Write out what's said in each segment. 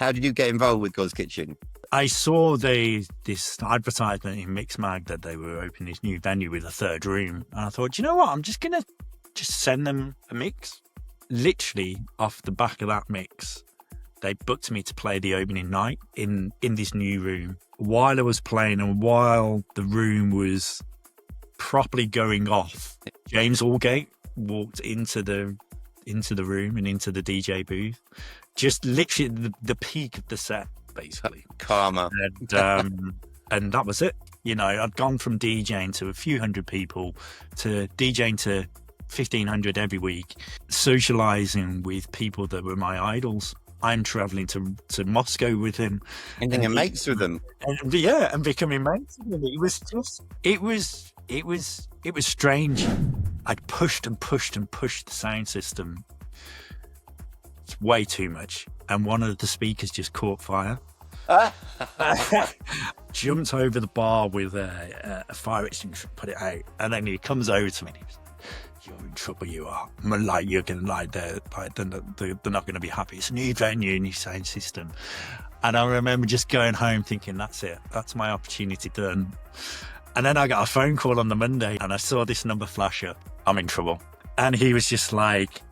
How did you get involved with Godskitchen? I saw this advertisement in Mixmag that they were opening this new venue with a third room. And I thought, you know what? I'm just going to send them a mix. Literally off the back of that mix, they booked me to play the opening night in this new room. While I was playing and while the room was properly going off, James Allgate walked into the room and into the DJ booth. Just literally the peak of the set, basically. Karma. And that was it. You know, I'd gone from DJing to a few hundred people to DJing to 1,500 every week, socializing with people that were my idols. I'm traveling to Moscow with him. And being mates with them. And becoming mates with him. It was strange. I'd pushed and pushed and pushed the sound system. It's way too much. And one of the speakers just caught fire. Jumped over the bar with a fire extinguisher, put it out, and then he comes over to me and he was, "You're in trouble, you are. Like, you're gonna they're not gonna be happy. It's a new venue, new sound system." And I remember just going home thinking, that's it, that's my opportunity done. And then I got a phone call on the Monday and I saw this number flash up. I'm in trouble. And he was just like,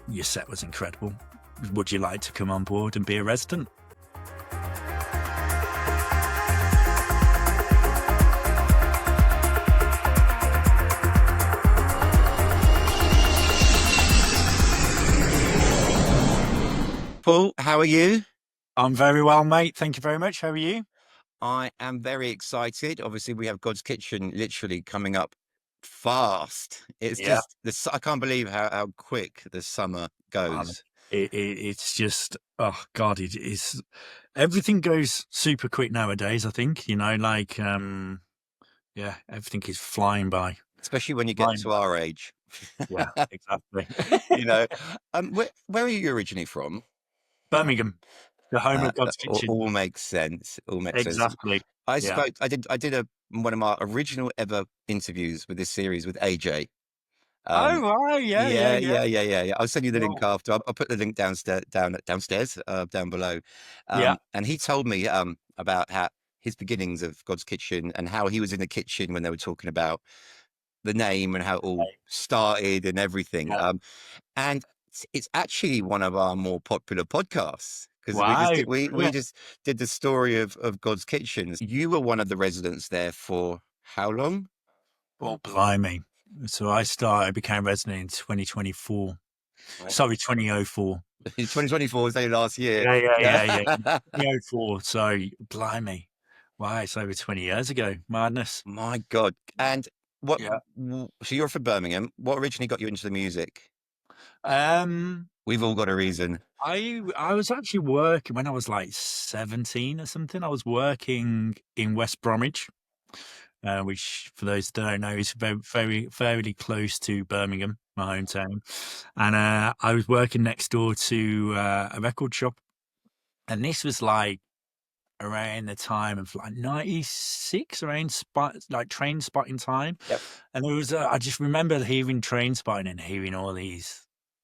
"Your set was incredible. Would you like to come on board and be a resident?" Paul, how are you? I'm very well, mate. Thank you very much. How are you? I am very excited. Obviously, we have Godskitchen literally coming up fast. It's just, I can't believe how quick the summer goes. It's just, oh God, it is. Everything goes super quick nowadays, I think. You know, like, everything is flying by. Especially when you get to our age. Yeah, exactly. You know, where are you originally from? Birmingham, the home of Godskitchen. All makes sense. Exactly. I did one of my original ever interviews with this series with AJ. Yeah. I'll send you the link after. I'll put the link downstairs, down below. And he told me about how his beginnings of Godskitchen and how he was in the kitchen when they were talking about the name and how it all started and everything. Yeah. And it's actually one of our more popular podcasts because we just did the story of Godskitchen. You were one of the residents there for how long? Well, blimey. So I became resident in 2024. Sorry, 2004. 2024 was only last year. Yeah. 2004. So, blimey. Wow, it's over 20 years ago. Madness. My God. And what? Yeah. So you're from Birmingham. What originally got you into the music? We've all got a reason. I was actually working when I was like 17 or something. I was working in West Bromwich, which for those that don't know is very fairly close to Birmingham, my hometown. And I was working next door to a record shop, and this was like around the time of like 96, around train spotting time. Yep. And there was I just remember hearing train spotting and hearing all these,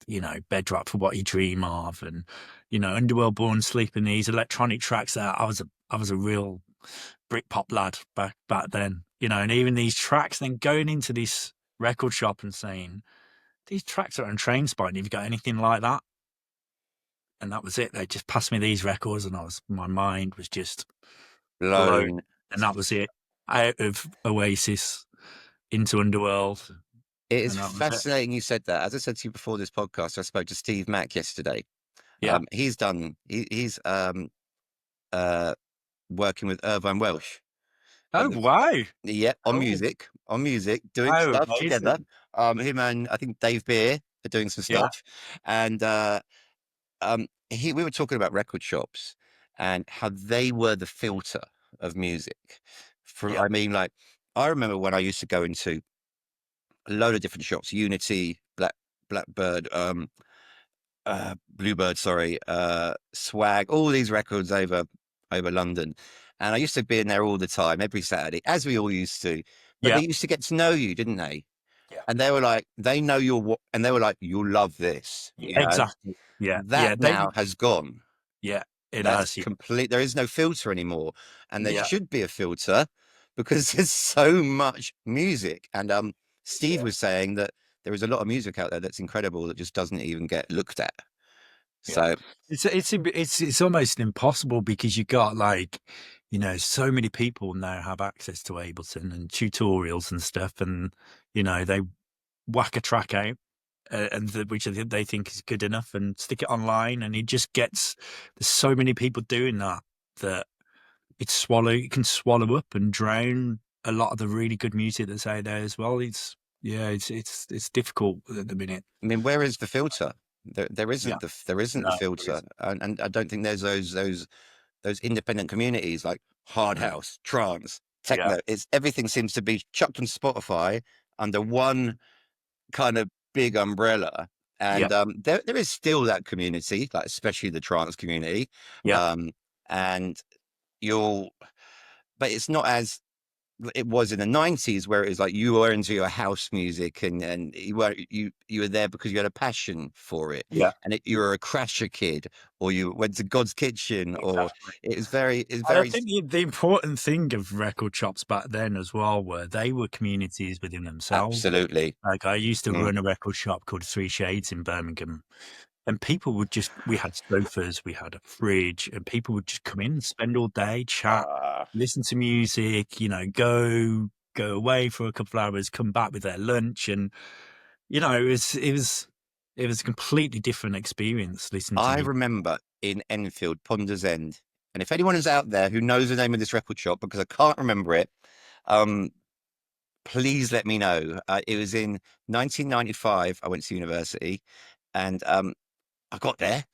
you know, Bedrock for What You Dream Of, and, you know, Underworld, Born Sleeping, these electronic tracks that I was a real Britpop lad back then, you know, and even these tracks, then going into this record shop and saying, these tracks are on Train Spotting, have you got anything like that? And that was it. They just passed me these records and my mind was just blown. And that was it. Out of Oasis into Underworld. It is fascinating you said that. As I said to you before this podcast, I spoke to Steve Mack yesterday. Yeah. He's working with Irvine Welsh. Oh, wow. Yeah, on music, doing stuff amazing. Together. Him and I think Dave Beer are doing some stuff. Yeah. And we were talking about record shops and how they were the filter of music. I mean, like, I remember when I used to go into a load of different shops, Unity, Blackbird, Bluebird, Swag, all these records over London. And I used to be in there all the time, every Saturday, as we all used to. But they used to get to know you, didn't they? Yeah. And they were like, they know and they were like, you'll love this. Exactly. Yeah. That now has gone. Yeah. That's complete. There is no filter anymore, and there should be a filter because there's so much music. And Steve was saying that there is a lot of music out there that's incredible that just doesn't even get looked at. So it's almost impossible because you got like, you know, so many people now have access to Ableton and tutorials and stuff, and you know they whack a track out and which they think is good enough and stick it online, and it just gets, there's so many people doing that it can swallow up and drown a lot of the really good music that's out there as well. It's difficult at the minute. I mean, where is the filter? There isn't the filter, and I don't think there's those independent communities like hard house, trance, techno. It's everything seems to be chucked on Spotify under one kind of big umbrella, and there is still that community, like especially the trance community, and but it's not as it was in the 90s, where it was like you were into your house music and you were there because you had a passion for it, and you were a Crasher kid, or you went to God's Kitchen, or it's very. I think the important thing of record shops back then as well were they were communities within themselves. Absolutely. Like I used to run a record shop called Three Shades in Birmingham, and people would we had sofas, we had a fridge, and people would just come in, spend all day, chat, listen to music, you know, go away for a couple of hours, come back with their lunch, and you know, it was a completely different experience listening to I remember in Enfield, Ponders End, and if anyone is out there who knows the name of this record shop, because I can't remember it, please let me know. It was in 1995. I went to university, and I got to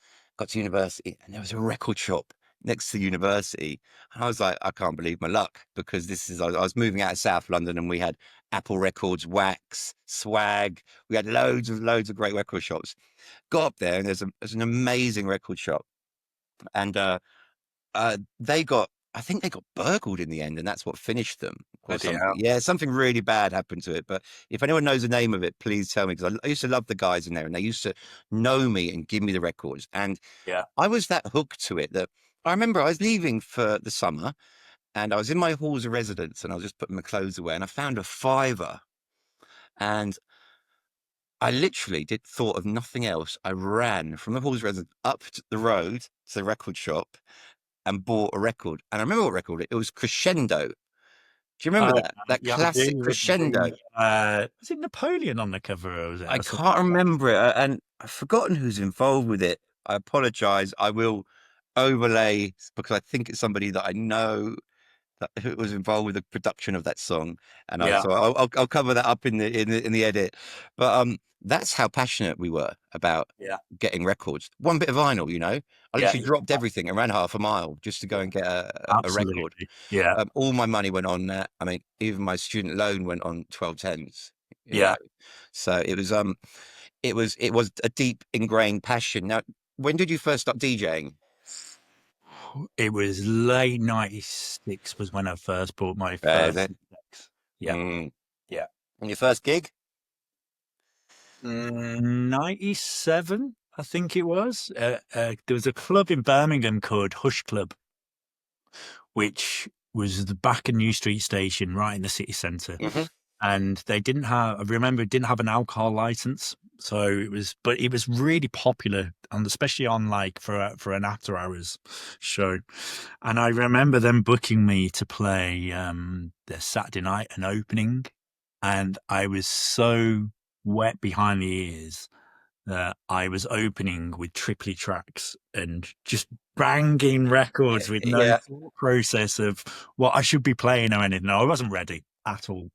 university, and there was a record shop next to the university. And I was like, I can't believe my luck, because I was moving out of South London, and we had Apple Records, Wax, Swag. We had loads of great record shops. Got up there, and there's an amazing record shop, and I think they got burgled in the end, and that's what finished them. Or something. Yeah, something really bad happened to it. But if anyone knows the name of it, please tell me, because I used to love the guys in there, and they used to know me and give me the records. And I was that hooked to it that I remember I was leaving for the summer, and I was in my halls of residence, and I was just putting my clothes away, and I found a £5, and I literally thought of nothing else. I ran from the halls of residence up to the road to the record shop and bought a record. And I remember what record it was. Crescendo. Do you remember that classic Crescendo? Was it Napoleon on the cover, or was it? I can't remember it, and I've forgotten who's involved with it. I apologize. I will overlay, because I think it's somebody that I know who was involved with the production of that song, and so I'll cover that up in the edit. But that's how passionate we were about getting records. One bit of vinyl, you know. I literally dropped everything and ran half a mile just to go and get a record. All my money went on that. I mean, even my student loan went on 1210s. Know? So it was a deep ingrained passion. Now, when did you first start DJing? It was late 96 was when I first bought my first. And your first gig? 97, I think it was. There was a club in Birmingham called Hush Club, which was the back of New Street Station, right in the city centre. And they didn't have an alcohol license. So it was really popular, and especially on like for an after hours show. And I remember them booking me to play their Saturday night an opening, and I was so wet behind the ears that I was opening with triply tracks and just banging records with no thought process of what I should be playing or anything. No, I wasn't ready at all.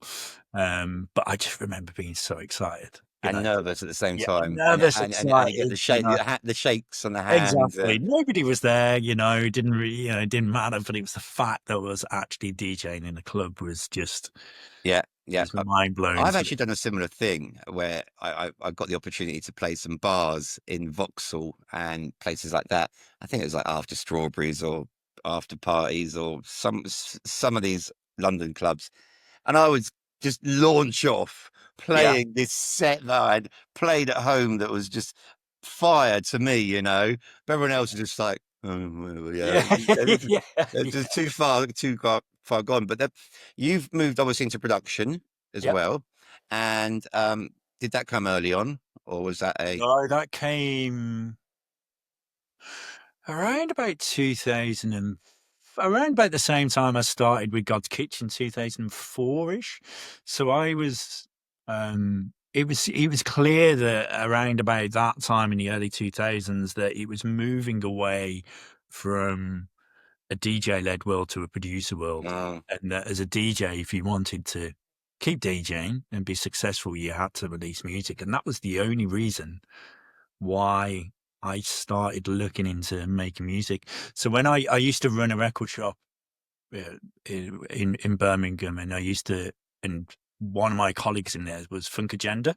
But I just remember being so excited. And nervous at the same time. Nervous, and you get the shakes on the hands. Exactly. Nobody was there, you know. It didn't really, it didn't matter. But it was the fact that I was actually DJing in a club was just mind blowing. I've actually done a similar thing where I got the opportunity to play some bars in Vauxhall and places like that. I think it was like After Strawberries or After Parties or some of these London clubs, and I would just launch off playing this set that I'd played at home that was just fire to me, you know. But everyone else was just like, Yeah, Yeah, it's just too far gone. But you've moved obviously into production as yep. well, and did that come early on, or was that a? No, that came around about 2000 and around about the same time I started with Godskitchen, 2004-ish. So I was, it was clear that around about that time in the early 2000s that it was moving away from a DJ-led world to a producer world. Oh, And that as a DJ, if you wanted to keep DJing and be successful, you had to release music. And that was the only reason why I started looking into making music. So when I used to run a record shop in Birmingham, and I used to, and one of my colleagues in there was Funk Agenda,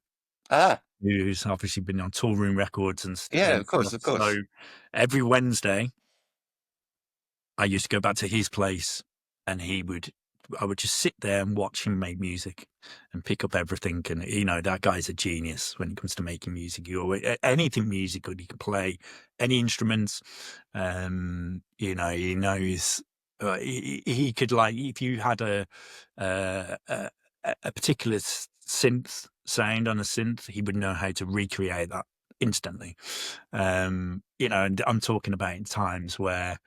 who's obviously been on Tool Room Records and yeah, of stuff. course. So every Wednesday, I used to go back to his place, and I would just sit there and watch him make music and pick up everything. And, you know, that guy's a genius when it comes to making music. Anything musical, he can play any instruments. You know, he knows, he could, like, if you had a particular synth sound on a synth, he would know how to recreate that instantly. You know, and I'm talking about times where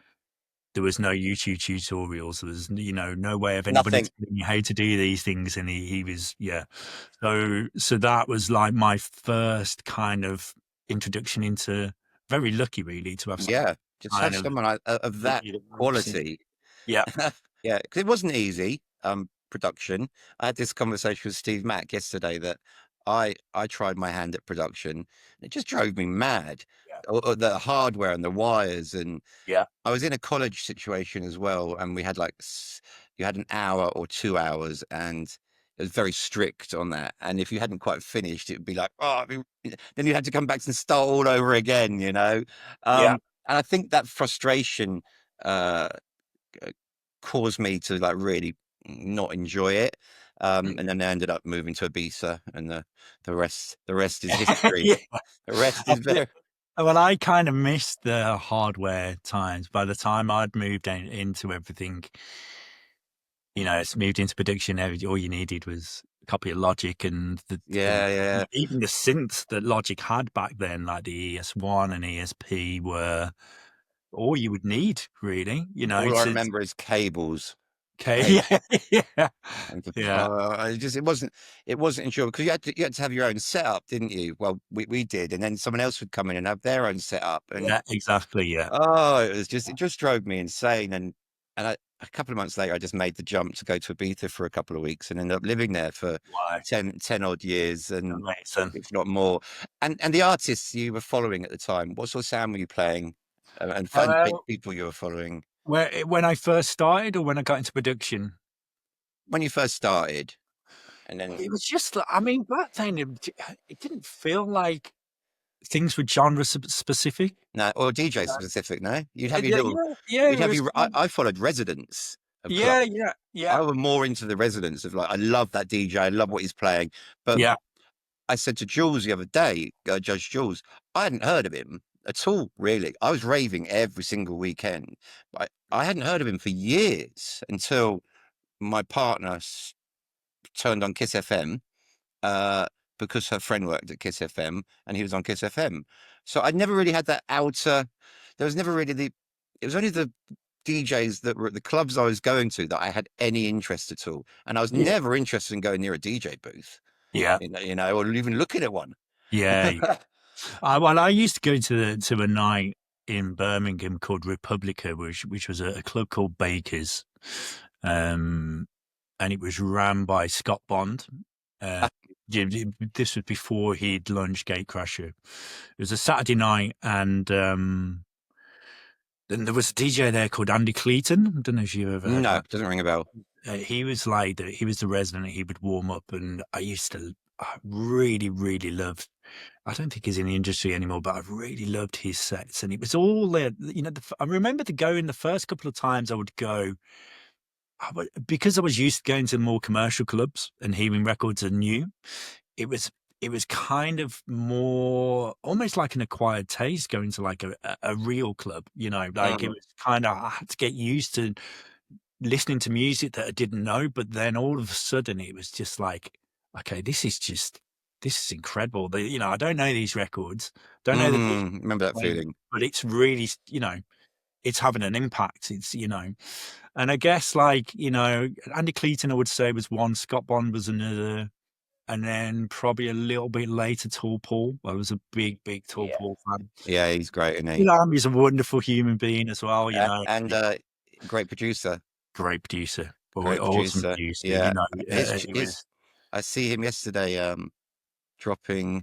there was no YouTube tutorials. There was, you know, no way of anybody Nothing. telling you how to do these things. And he was, yeah. So that was like my first kind of introduction into, very lucky really to have Yeah, just kind have of, someone of that quality. yeah, Yeah, because it wasn't easy, production. I had this conversation with Steve Mack yesterday that I tried my hand at production. It just drove me mad. yeah, Or the hardware and the wires, and yeah, I was in a college situation as well, and we had like you had an hour or 2 hours, and it was very strict on that. And if you hadn't quite finished, it would be like, oh, then you had to come back and start all over again, you know. yeah. And I think that frustration uh, caused me to like really not enjoy it. And then I ended up moving to Ibiza, and the rest is history. Yeah. The rest is very. Well, I kind of missed the hardware times. By the time I'd moved into everything, you know, it's moved into production. All you needed was a copy of Logic, and Yeah. even the synths that Logic had back then, like the ES1 and ESP, were all you would need, really. You know, All I it's remember is cables. okay. Cable. Yeah, And yeah, it wasn't enjoyable because you had to have your own setup, didn't you? Well, we did, and then someone else would come in and have their own setup, and yeah, exactly. Yeah, it just drove me insane. And a couple of months later, I just made the jump to go to Ibiza for a couple of weeks and ended up living there for wow, 10 odd years, and amazing. if not more. And the artists you were following at the time, what sort of sound were you playing, and fun Uh, people you were following when I first started, or when I got into production? when you first started, and then It was just, I mean, back then it didn't feel like things were genre specific. no, or DJ specific, no? You'd have your Yeah, little, yeah, you'd it have was your. I, kind of, I followed residents of yeah, clubs. yeah, yeah, I was more into the residents of like, I love that DJ, I love what he's playing. But yeah, I said to Jules the other day, Judge Jules, I hadn't heard of him at all, really. I was raving every single weekend, but I hadn't heard of him for years until my partner turned on Kiss FM, uh, because her friend worked at Kiss FM and he was on Kiss FM. So I'd never really had that outer. There was never really it was only the DJs that were at the clubs I was going to that I had any interest at all. And I was yeah, never interested in going near a DJ booth, yeah, or even looking at one. yeah. Well, I used to go to a night in Birmingham called Republica, which was a club called Baker's, and it was ran by Scott Bond. This was before he'd launched Gatecrasher. It was a Saturday night, and then there was a DJ there called Andy Cleaton. I don't know if you ever heard of No, that. doesn't ring a bell. He was like he was the resident. He would warm up, and I really, really loved. I don't think he's in the industry anymore, but I really loved his sets, and it was all there. You know, I remember the first couple of times I would go. Because I was used to going to more commercial clubs and hearing records are new. It was it was kind of more almost like an acquired taste going to like a real club, you know, like it was kind of, I had to get used to listening to music that I didn't know, but then all of a sudden it was just like, okay, this is incredible. You know, I don't know these records, don't know remember that feeling, but it's really, you know, it's having an impact. It's, you know, and I guess like, you know, Andy Clayton, I would say was one, Scott Bond was another. And then probably a little bit later, Tall Paul. I was a big Tall Paul fan. Yeah, he's great, isn't he? You know, he's a wonderful human being as well, you know. And great producer. Great producer. Great Awesome producer. producer, Yeah. you know. I see him yesterday dropping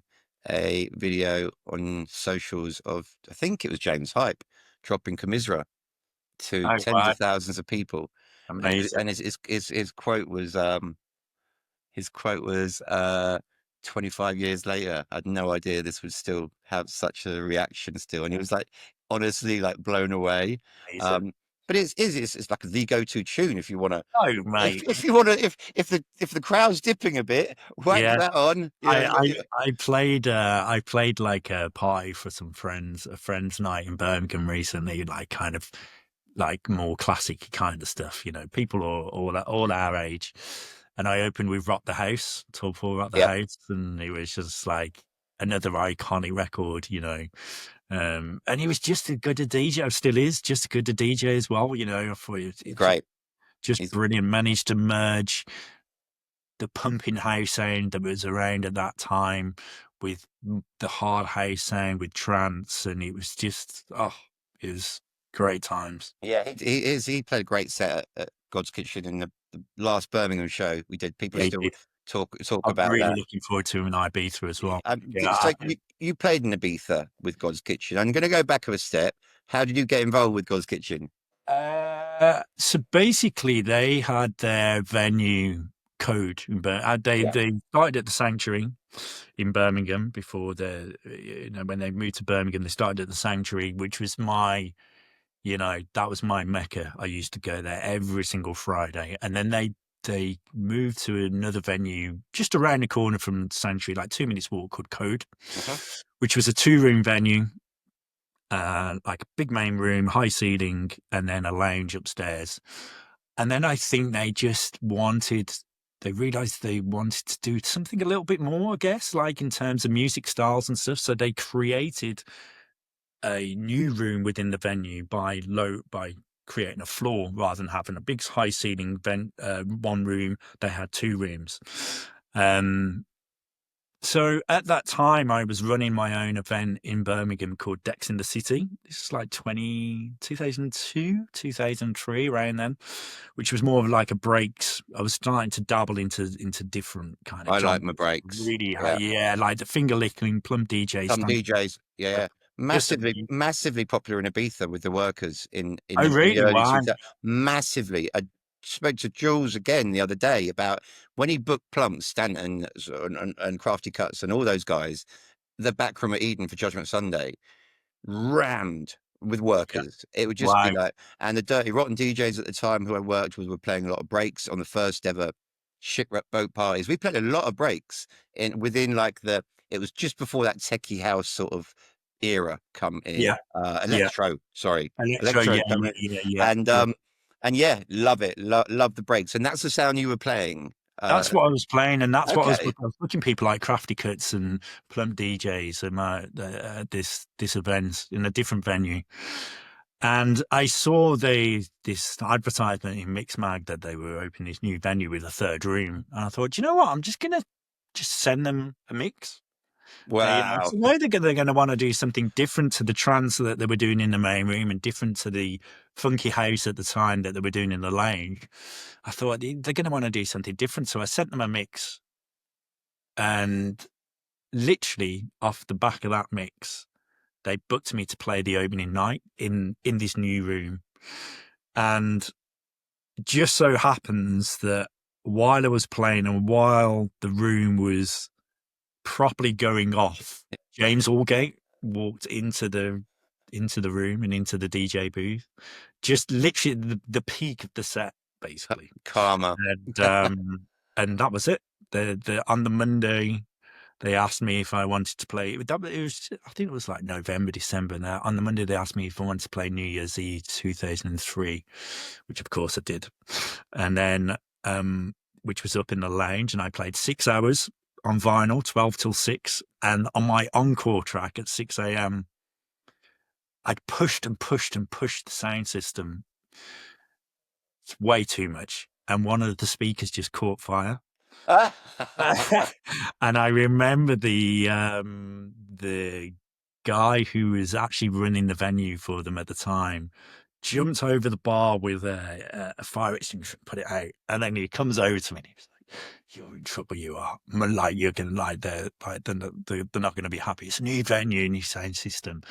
a video on socials of, I think it was James Hype, dropping Commisera to tens of thousands of people. Amazing. And his quote was 25 years later, I had no idea this would still have such a reaction still. And he was like, honestly, like blown away. But it's like the go-to tune if you want to. Oh, mate! If you want to, if the crowd's dipping a bit, whack that on. I played like a party for some friends, a friends' night in Birmingham recently, like kind of like more classic kind of stuff, you know, people all our age. And I opened with Rock the House, Tall Paul Rock the House, and it was just like another iconic record, you know. And he was just as good a DJ, still is just as good a DJ as well, you know. I thought it's great, just brilliant. Managed to merge the pumping house sound that was around at that time with the hard house sound with trance, and it was just it was great times. Yeah, he played a great set at Godskitchen in the last Birmingham show we did. People still talk about that. I'm really looking forward to an Ibiza as well. So you played in Ibiza with Godskitchen. I'm going to go back a step. How did you get involved with Godskitchen? So basically, they had their venue code, but they started at the Sanctuary in Birmingham before when they moved to Birmingham. They started at the Sanctuary, which was that was my mecca. I used to go there every single Friday, and then they moved to another venue just around the corner from Sanctuary, like 2 minutes walk, called Code, which was a 2-room venue, like a big main room, high ceiling, and then a lounge upstairs. And then I think they realized they wanted to do something a little bit more, I guess, like in terms of music styles and stuff. So they created a new room within the venue by creating a floor rather than having a big high ceiling one room. They had 2 rooms. So at that time, I was running my own event in Birmingham called Dex in the City. This is like 2002, 2003, around then, which was more of like a breaks. I was starting to dabble into different kind of. I like my breaks. Really, like the finger licking, plum DJs. Some DJs, massively popular in Ibiza with the workers in the early 2000s. Massively. I spoke to Jules again the other day about when he booked Plump, Stanton, and Crafty Cuts and all those guys. The back room at Eden for Judgment Sunday rammed with workers. It would just be like, and the Dirty Rotten DJs at the time who I worked with were playing a lot of breaks on the first ever shipwreck boat parties. We played a lot of breaks within like it was just before that techie house sort of era come in. Electro come in. And love it. Love the breaks. And that's the sound you were playing. That's what I was playing, and that's what I was looking people like Crafty Cuts and Plump DJs and this event in a different venue. And I saw this advertisement in Mixmag that they were opening this new venue with a 3rd room. And I thought, you know what? I'm just going to send them a mix. Wow. So they're going to want to do something different to the trance that they were doing in the main room and different to the funky house at the time that they were doing in the lounge. I thought they're going to want to do something different. So I sent them a mix, and literally off the back of that mix, they booked me to play the opening night in this new room. And it just so happens that while I was playing and while the room was properly going off, James Allgate walked into the room and into the DJ booth, just literally the peak of the set, basically. Karma. And that was it. On the Monday, they asked me if I wanted to play. I think it was like November, December. Now on the Monday, they asked me if I wanted to play New Year's Eve 2003, which of course I did. And then, which was up in the lounge, and I played 6 hours on vinyl, 12 till 6. And on my encore track at 6 a.m., I'd pushed and pushed and pushed the sound system. It's way too much. And one of the speakers just caught fire. And I remember the guy who was actually running the venue for them at the time jumped over the bar with a fire extinguisher and put it out. And then he comes over to me and he was like, "You're in trouble, you are. Like, you're going to they're not going to be happy. It's a new venue, new sound system."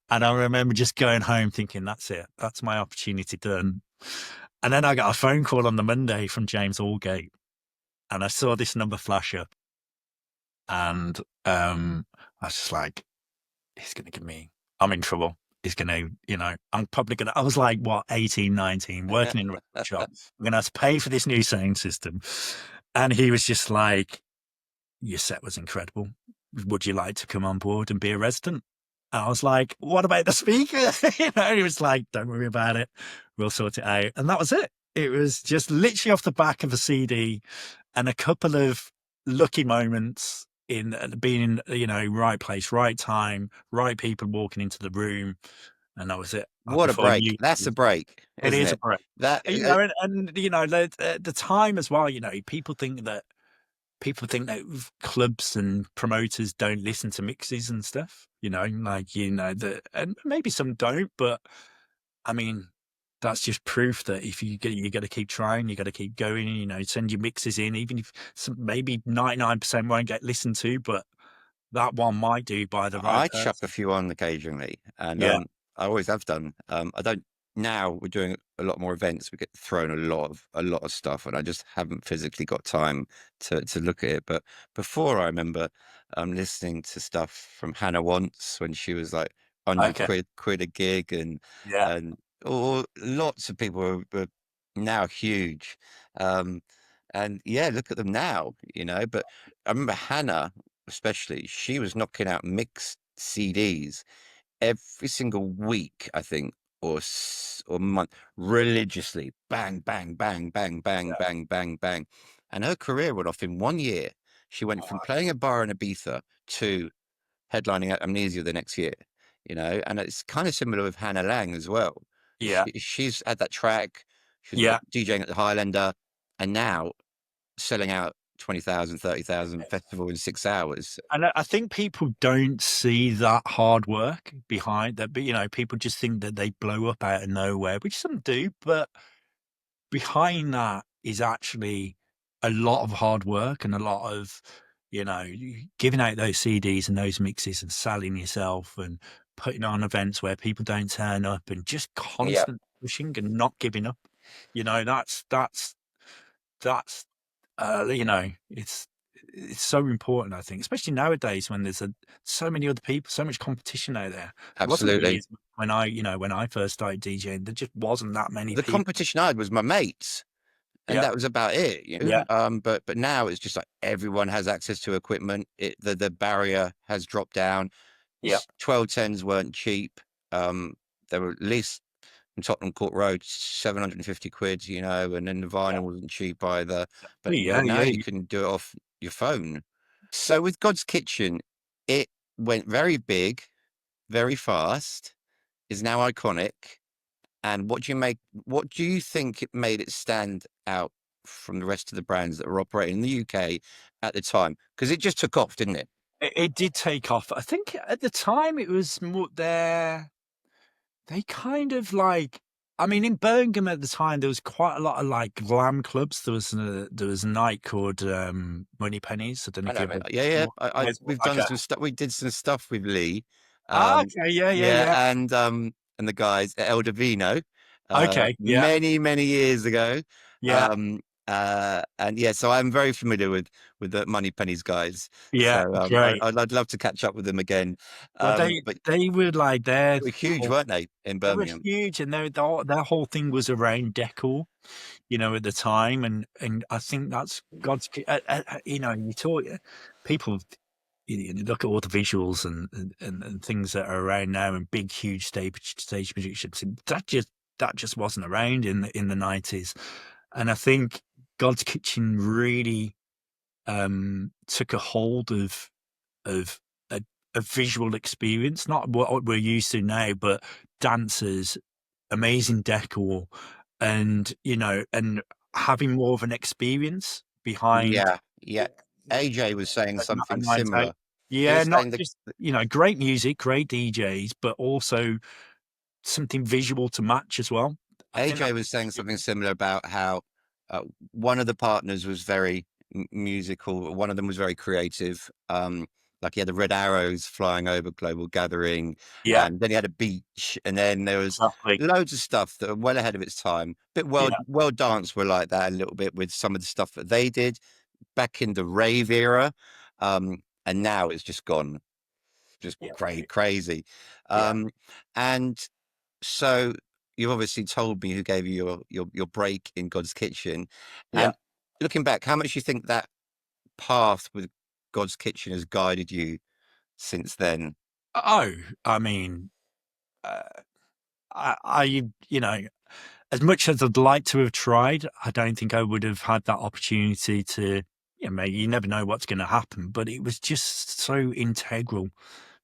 And I remember just going home thinking, that's it. That's my opportunity done. And then I got a phone call on the Monday from James Allgate. And I saw this number flash up. And I was just like, he's going to give me, I'm in trouble. He's going to, I'm probably going to, I was like, 18, 19, working in a record shop. I'm going to have to pay for this new sound system. And he was just like, your set was incredible. Would you like to come on board and be a resident? And I was like, what about the speaker? He was like, don't worry about it. We'll sort it out. And that was it. It was just literally off the back of a CD and a couple of lucky moments in being in, right place, right time, right people walking into the room. And that was it. What a break. That's a break. It is it? a break. That, the time as well, people think that clubs and promoters don't listen to mixes and stuff, and maybe some don't, but I mean, that's just proof that if you got to keep trying, you got to keep going, send your mixes in, even if maybe 99% won't get listened to, but that one might do by the right person. I chuck a few on occasionally, and I always have done. I don't. Now we're doing a lot more events. We get thrown a lot of stuff, and I just haven't physically got time to look at it. But before, I remember listening to stuff from Hannah once when she was like 100 quid a gig, and lots of people were now huge. And look at them now, But I remember Hannah, especially, she was knocking out mixed CDs every single week, I think, or month, religiously, bang, bang, bang, bang, bang, bang, bang, bang. And her career went off in 1 year. She went from playing a bar in Ibiza to headlining at Amnesia the next year, and it's kind of similar with Hannah Lang as well. Yeah. She's had that track. She's DJing at the Highlander, and now selling out 20,000, 30,000 festival in 6 hours. And I think people don't see that hard work behind that, but people just think that they blow up out of nowhere, which some do, but behind that is actually a lot of hard work and a lot of, giving out those CDs and those mixes and selling yourself and putting on events where people don't turn up and just constant pushing and not giving up. It's so important, I think, especially nowadays when there's so many other people, so much competition out there. Absolutely. When I first started DJing, there just wasn't that many people. The competition I had was my mates, and that was about it. But now it's just like everyone has access to equipment. The barrier has dropped down. 1210s weren't cheap. They were at least from Tottenham Court Road, 750 quid, and then the vinyl wasn't cheap either. But now you can do it off your phone. So with Godskitchen, it went very big, very fast, is now iconic. And what do you think it made it stand out from the rest of the brands that were operating in the UK at the time? Because it just took off, didn't it? It did take off. I think at the time it was more they kind of in Birmingham at the time, there was quite a lot of glam clubs. There was a night called Money Pennies. I don't know. We've done some stuff. We did some stuff with Lee. And the guys at El Divino. Many years ago. So I'm very familiar with the Money Pennies guys. I'd love to catch up with them again. They were they were huge, weren't they, in Birmingham? They were huge, and their whole thing was around decor, at the time, and I think that's God's. You talk people. you look at all the visuals and things that are around now, and big, huge stage productions. That just wasn't around in the 90s. And I think God's Kitchen really took a hold of a, a visual experience, not what we're used to now, but dancers, amazing decor, and and having more of an experience behind. Yeah. AJ was saying A something night out. similar. He Yeah, was not saying that just, great music, great DJs, but also something visual to match as well. I think AJ that was saying something similar about how one of the partners was very musical. One of them was very creative. Like he had the red arrows flying over Global Gathering, yeah, and then he had a beach, and then there was exactly. loads of stuff that are well ahead of its time. But Yeah, World Dance were like that a little bit with some of the stuff that they did back in the rave era, and now it's just gone just yeah, crazy. yeah, And so you've obviously told me who gave you your break in God's Kitchen, yeah. and looking back, how much do you think that path with God's Kitchen has guided you since then? Oh, I mean, uh, I as much as I'd like to have tried, I don't think I would have had that opportunity to. Maybe you never know what's going to happen, but it was just so integral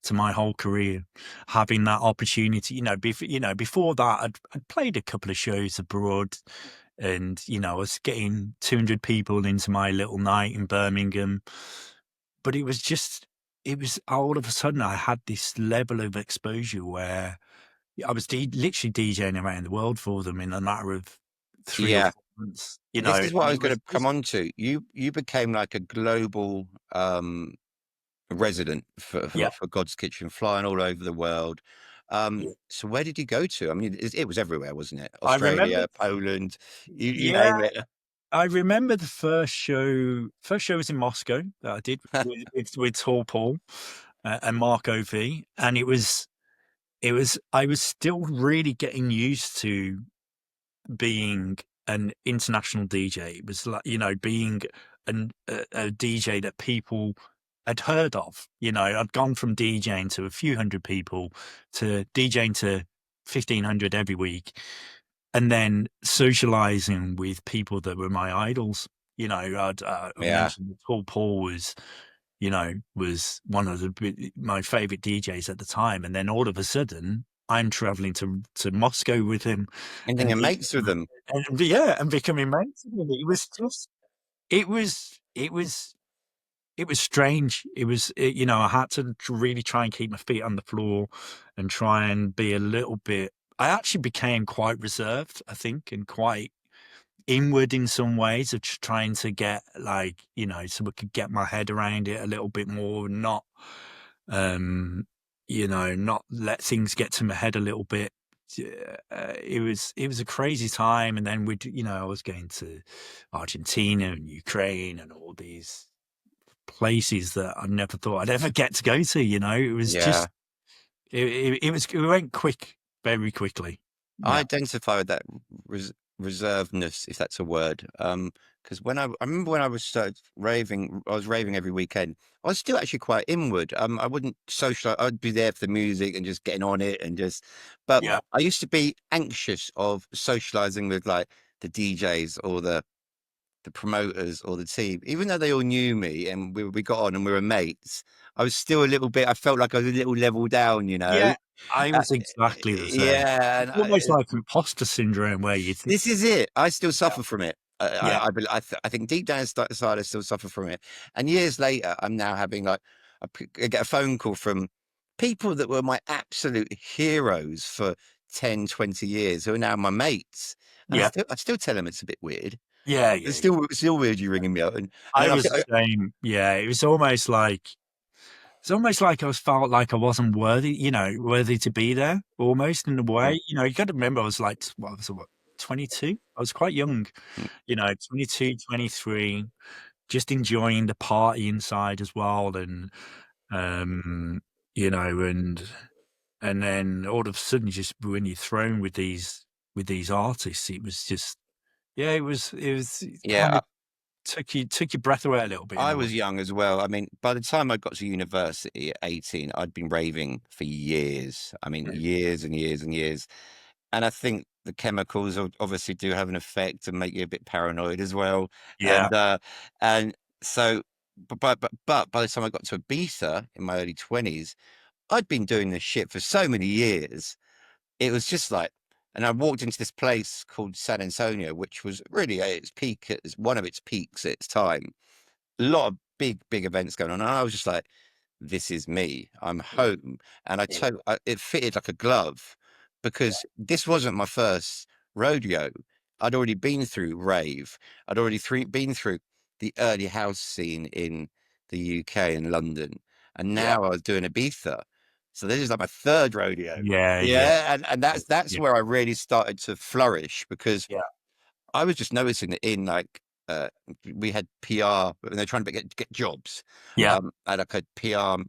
to my whole career, having that opportunity. Before that, I'd played a couple of shows abroad, and I was getting 200 people into my little night in Birmingham. But it was all of a sudden I had this level of exposure where I was literally DJing around the world for them in a matter of 3 or 4 Yeah, months. this is what And I it was going was to come just on to. You became like a global resident yeah. for God's Kitchen, flying all over the world. Yeah. So where did you go to? I mean, it was everywhere, wasn't it? I remember, Australia, Poland, you yeah, name it. I remember the first show. First show was in Moscow that I did with Tall Paul and Marco V, and I was still really getting used to being an international DJ. It was like, being a DJ that people had heard of. I'd gone from DJing to a few hundred people to DJing to 1,500 every week, and then socializing with people that were my idols. I Yeah. mentioned that Paul was, was one of my favorite DJs at the time. And then all of a sudden, I'm traveling to Moscow with him, And then and you're he, mates with them. and becoming mates with him. It was just, it was, it was, it was strange. I had to really try and keep my feet on the floor and try and be a little bit. I actually became quite reserved, I think, and quite inward in some ways of just trying to get so I could get my head around it a little bit more and not not let things get to my head a little bit. It was a crazy time, and then I was going to Argentina and Ukraine and all these places that I never thought I'd ever get to go to. It was Yeah. just it went quick, very quickly. I Yeah, identify with that reservedness, if that's a word. Because I remember when I was raving, I was raving every weekend. I was still actually quite inward. I wouldn't socialize. I'd be there for the music and just getting on it and just. But yeah, I used to be anxious of socializing with like the DJs or the promoters or the team, even though they all knew me and we got on and we were mates. I was still a little bit. I felt like I was a little level down, you know. yeah. I Uh, was exactly the same. yeah, It's almost like imposter syndrome where you think, this is it. I still yeah, suffer from it. yeah, I think deep down inside I still suffer from it. And years later, I'm now having like I get a phone call from people that were my absolute heroes for 10, 20 years who are now my mates. And yeah, I still tell them it's a bit weird. yeah, It's yeah, yeah. still weird you ringing me up. And I then was the same. Yeah, it's almost like I was felt like I wasn't worthy, worthy to be there. Almost in a mm, way, you got to remember I was like, 22. I was quite young, mm, 22, 23, just enjoying the party inside as well, and um, and then all of a sudden, just when you're thrown with these artists, it was just, yeah, it was kind yeah, of. took your breath away a little bit. I was young as well. I mean, by the time I got to university at 18, I'd been raving for years. I mean, years and years and years. And I think the chemicals obviously do have an effect and make you a bit paranoid as well. Yeah. And so, but by the time I got to Ibiza in my early 20s, I'd been doing this shit for so many years. It was just like, and I walked into this place called San Antonio, which was really at its peak, at one of its peaks at its time. A lot of big events going on. And I was just like, this is me. I'm home. And it fitted like a glove because this wasn't my first rodeo. I'd already been through rave. I'd already been through the early house scene in the UK and London. And now I was doing Ibiza. So this is like my third rodeo. Yeah. And that's where I really started to flourish because I was just noticing that in like, we had PR and they're trying to get jobs. I had like a PR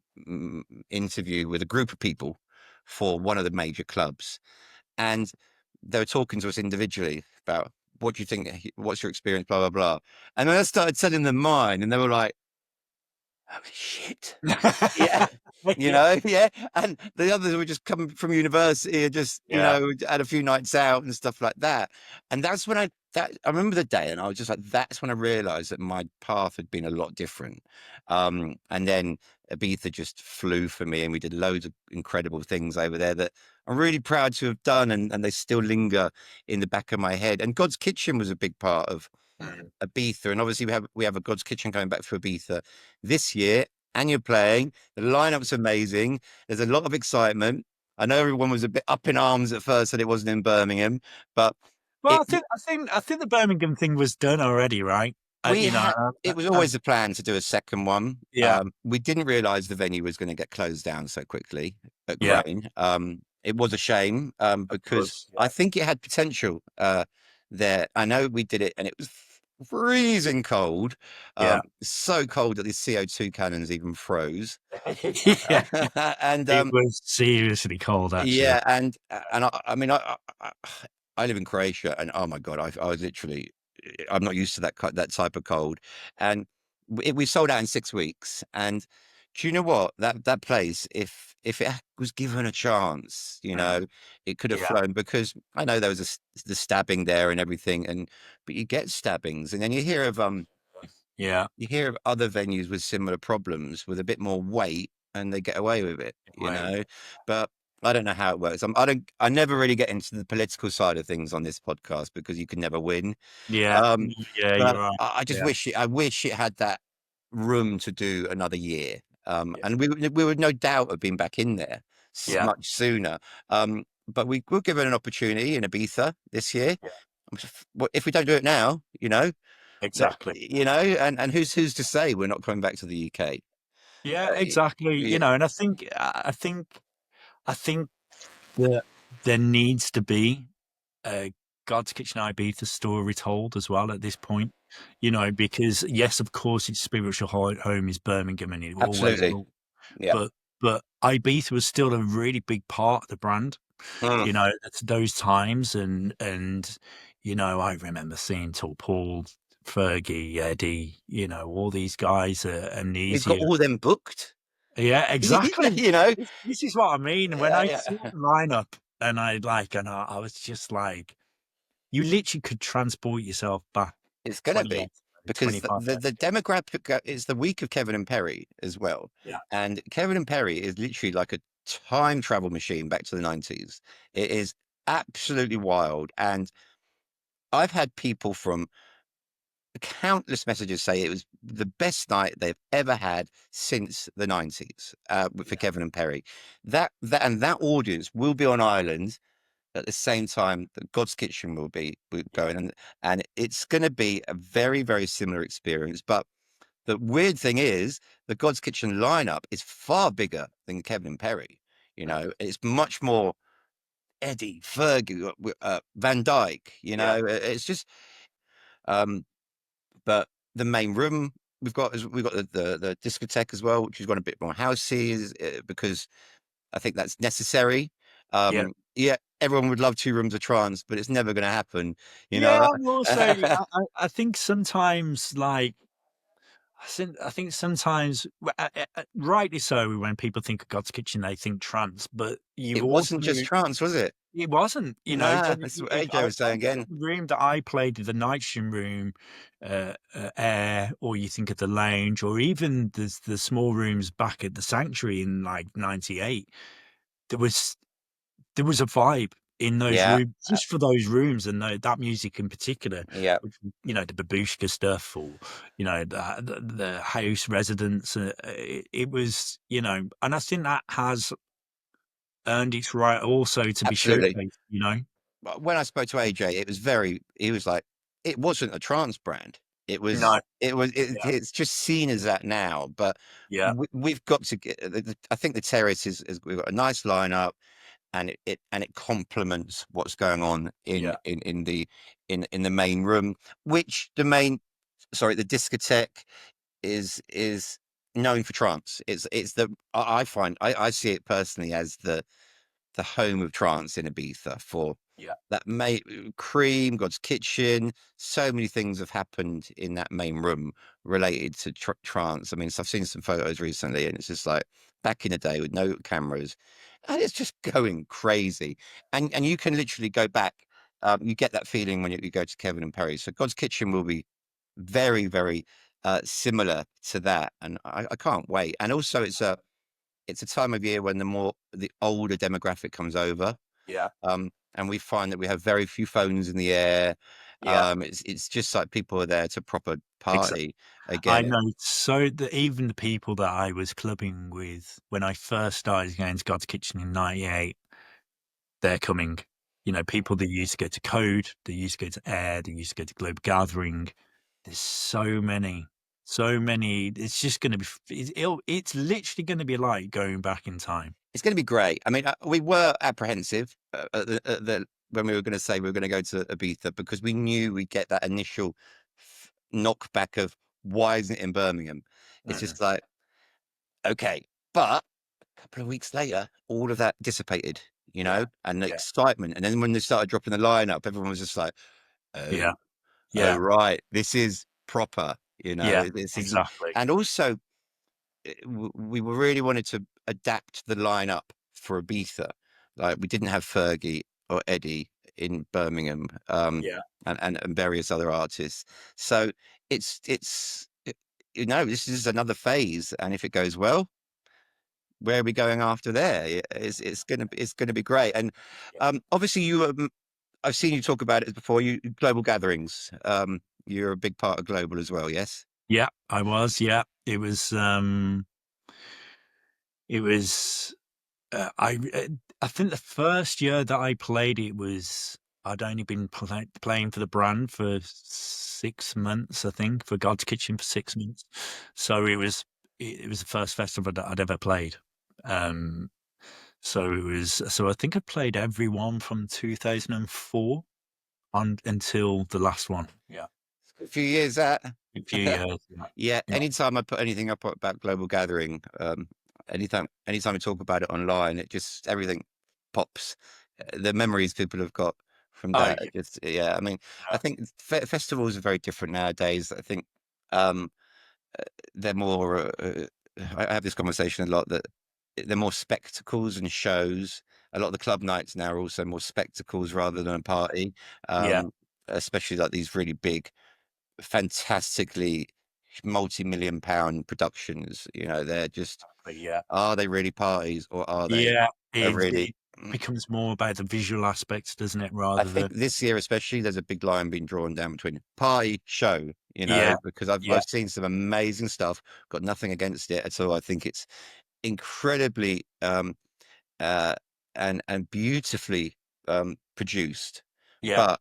interview with a group of people for one of the major clubs, and they were talking to us individually about what do you think, what's your experience, blah blah blah. And then I started telling them mine, and they were like, "Holy shit!" And the others were just coming from university and just had a few nights out and stuff like that. And that's when I remember the day, and I was just like, that's when I realized that my path had been a lot different. And then Ibiza just flew for me, and we did loads of incredible things over there that I'm really proud to have done, and they still linger in the back of my head. And Godskitchen was a big part of Ibiza, and obviously we have a Godskitchen coming back for Ibiza this year, and you're playing. The lineup's amazing. There's a lot of excitement. I know everyone was a bit up in arms at first that it wasn't in Birmingham, but I think the Birmingham thing was done already, right? It was always the plan to do a second one. Yeah. We didn't realize the venue was going to get closed down so quickly at Grain. It was a shame because I think it had potential there. I know we did it and it was freezing cold. So cold that the CO2 cannons even froze. And it was seriously cold, actually. Yeah, and I mean, I live in Croatia, and oh my god, I was literally, I'm not used to that type of cold, and we sold out in 6 weeks. And do you know what, that place, if it was given a chance, it could have flown, because I know there was the stabbing there and everything, but you get stabbings, and then you hear of you hear of other venues with similar problems with a bit more weight, and they get away with it, but I don't know how it works. I never really get into the political side of things on this podcast because you can never win. You're right. I just wish it had that room to do another year. And we would no doubt have been back in there much sooner. But we'll give it an opportunity in Ibiza this year. If we don't do it now, exactly. And who's to say we're not coming back to the UK? Yeah, exactly. And I think that there needs to be a Godskitchen Ibiza story told as well at this point, because yes, of course, its spiritual home is Birmingham, and it always will. But Ibiza was still a really big part of the brand, at those times, and I remember seeing Paul, Fergie, Eddie, all these guys, Amnesia. We've got all them booked. Yeah, exactly. This is what I mean. When I saw the lineup, and I was just like, you literally could transport yourself back. It's going to be, because the demographic is the week of Kevin and Perry as well. Yeah. And Kevin and Perry is literally like a time travel machine back to the 90s. It is absolutely wild. And I've had people from countless messages say it was the best night they've ever had since the 90s for Kevin and Perry. That audience will be on Ireland at the same time that Godskitchen will be going, and it's going to be a very, very similar experience. But the weird thing is the Godskitchen lineup is far bigger than Kevin and Perry. It's much more Eddie, Fergie, Van Dyke. It's just but the main room we've got the discotheque as well, which has got a bit more housey, because I think that's necessary. yeah, everyone would love 2 rooms of trance, but it's never going to happen, you Yeah, know? and also I think sometimes like I think sometimes, rightly so, when people think of God's Kitchen, they think trance. But you've It also wasn't just trance, was it? it wasn't, you know. Nah, When that's what if AJ was I saying think of again. the room that I played, the nitrogen room, air, or you think of the lounge, or even the small rooms back at the sanctuary in like '98. There was there was a vibe in those Yeah, rooms, just for those rooms and that music in particular, yeah, which, you know, the babushka stuff, or, you know, the house residents. It was, you know, and I think that has earned its right also to be absolutely. showcased, you know? When I spoke to AJ, he was like, it wasn't a trance brand. No. Yeah. It's just seen as that now, but Yeah. we've got to get, I think the Terrace is we've got a nice lineup, and it complements what's going on Yeah. in the main room, which the discotheque is known for trance. It's the I see it personally as the home of trance in Ibiza for Yeah. that Cream, God's Kitchen. So many things have happened in that main room related to trance. I mean, so I've seen some photos recently, and it's just like back in the day with no cameras, and it's just going crazy. And you can literally go back. You get that feeling when you go to Kevin and Perry. So God's Kitchen will be very, very similar to that, and I can't wait. And also, it's a time of year when the older demographic comes over, Yeah. and we find that we have very few phones in the air. Yeah. It's just like people are there to proper Exactly. party I again. know. So that even the people that I was clubbing with when I first started going to God's Kitchen in '98, they're coming. You know, people that used to go to Code, they used to go to Air, they used to go to Globe Gathering. There's so many, so many. It's just going to be. It's literally going to be like going back in time. It's going to be great. I mean, we were apprehensive when we were going to say we were going to go to Ibiza, because we knew we'd get that initial knockback of why isn't it in Birmingham? It's Mm. just like, okay, but a couple of weeks later, all of that dissipated, Yeah, and the yeah, excitement. And then when they started dropping the lineup, everyone was just like, yeah, oh, oh, yeah, right, this is proper, yeah. this is, Exactly. and also we were really wanted to adapt the lineup for Ibiza. Like, we didn't have Fergie or Eddie in Birmingham, Yeah, and various other artists. So this is another phase, and if it goes well, where are we going after there? It's gonna be great. And yeah, obviously I've seen you talk about it before. You global gatherings. You're a big part of global as well, yes? yeah. I was. Yeah, it was. It was. I think the first year that I played it was I'd only been playing for the brand for 6 months, I think, for God's Kitchen for 6 months. So it was the first festival that I'd ever played. Um, so I think I played every one from 2004 on until the last one. Yeah, A few years that. a few years. Yeah, Yeah, yeah, anytime I put anything up about global gathering, anytime I talk about it online, it just everything pops. The memories people have got from oh that yeah, just, yeah. I mean, I yeah, think festivals are very different nowadays. I think um, they're more. I have this conversation a lot, that they're more spectacles and shows. A lot of the club nights now are also more spectacles rather than a party. yeah, Especially like these really big, fantastically multi-million pound productions. They're just, yeah. are they really parties, or are they Yeah, a really it becomes more about the visual aspects, doesn't it, I rather think than this year especially, there's a big line being drawn down between party show, yeah, because yeah, I've seen some amazing stuff, got nothing against it at all. I think it's incredibly uh and beautifully produced, yeah. but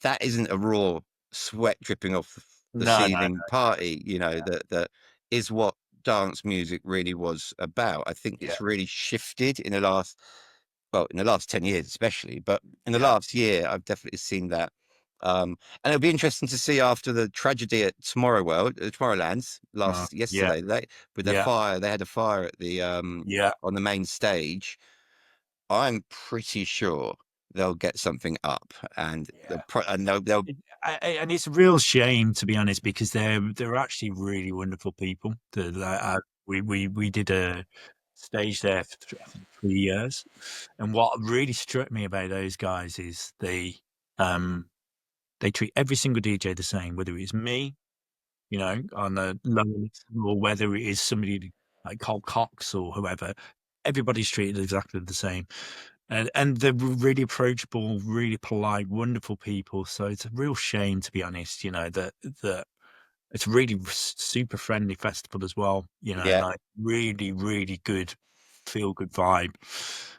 that isn't a raw sweat dripping off the No, no, ceiling party, yeah, that is what dance music really was about. I think yeah, it's really shifted in the last 10 years, especially, but in the yeah. last year, I've definitely seen that. And it'll be interesting to see after the tragedy at Tomorrowlands yesterday, with their Yeah, fire. They had a fire at the yeah, on the main stage. I'm pretty sure they'll get something up, and they'll and it's a real shame, to be honest, because they're actually really wonderful people. We did a stage there for I think 3 years, and what really struck me about those guys is they treat every single DJ the same, whether it's me, on the lower level, or whether it is somebody like Cole Cox or whoever. Everybody's treated exactly the same. And they're really approachable, really polite, wonderful people. So it's a real shame, to be honest, that it's a really super friendly festival as well, yeah. like really, really good, feel good vibe.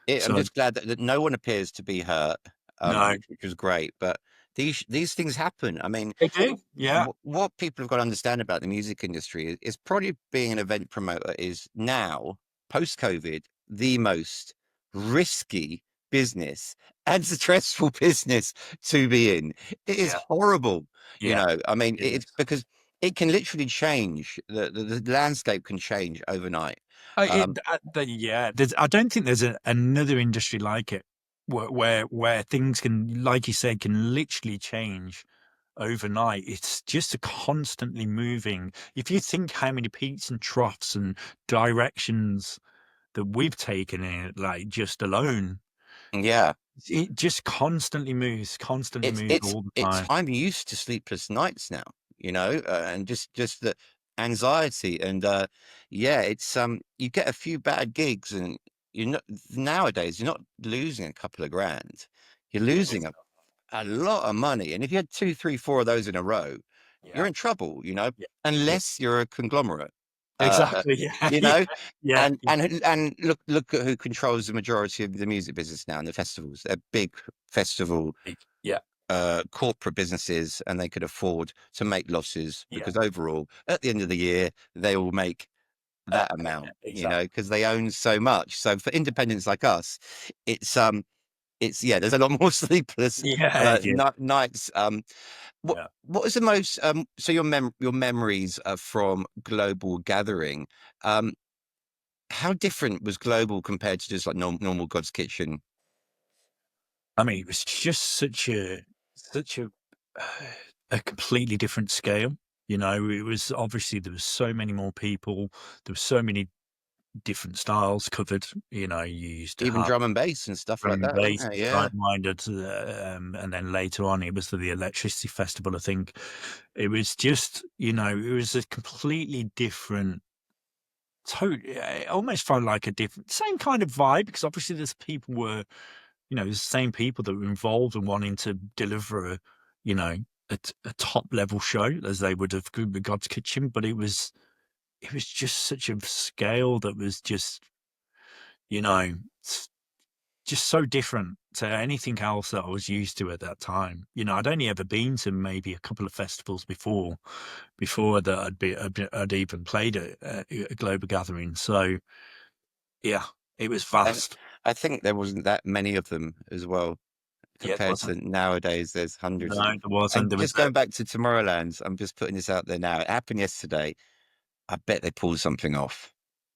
I'm So just glad that no one appears to be hurt, no, which was great. But these things happen. I mean, they do, yeah, what people have got to understand about the music industry is probably being an event promoter is now, post-COVID, the most risky business and stressful business to be in. It is horrible. yeah, I mean, it it's is. because it can literally change. The landscape can change overnight. I don't think there's another industry like it where things can, like you said, can literally change overnight. It's just a constantly moving. If you think how many peaks and troughs and directions that we've taken in it, like just alone, Yeah. it just constantly moves all the time. I'm used to sleepless nights now, and just the anxiety and yeah, it's you get a few bad gigs and you're not nowadays you're not losing a couple of grand, you're losing a lot of money, and if you had two, three, four of those in a row, you're Yeah, in trouble, yeah, yeah, unless you're a conglomerate, uh, exactly. Yeah, you yeah, know. yeah, And look at who controls the majority of the music business now, and the festivals. They're big festival yeah, corporate businesses, and they could afford to make losses yeah. because overall, at the end of the year, they will make that amount, Exactly. because they own so much. So for independents like us, it's yeah, there's a lot more sleepless Yeah, yeah, nights. yeah. What was the most so your memories from Global Gathering? Um, how different was Global compared to just like normal God's Kitchen? I mean, it was just such a completely different scale. It was obviously there was so many more people. There were so many different styles covered. You used to Even have drum and bass and stuff drum like and that, weren't bass, they? Yeah. right-minded, and then later on it was the Electricity Festival. I think it was just, it was a completely different. It almost felt like a different, same kind of vibe because obviously there's people were the same people that were involved and wanting to deliver you know, a top level show as they would have with God's Kitchen, but it was just such a scale that was just, you know, just so different to anything else that I was used to at that time. I'd only ever been to maybe a couple of festivals before that I'd even played at a global gathering. So yeah, it was And vast. I think there wasn't that many of them as well, Yeah, it compared to wasn't. nowadays. There's No, hundreds. there wasn't. And There was just going back to Tomorrowland, I'm just putting this out there now. It happened yesterday. I bet they pulled something off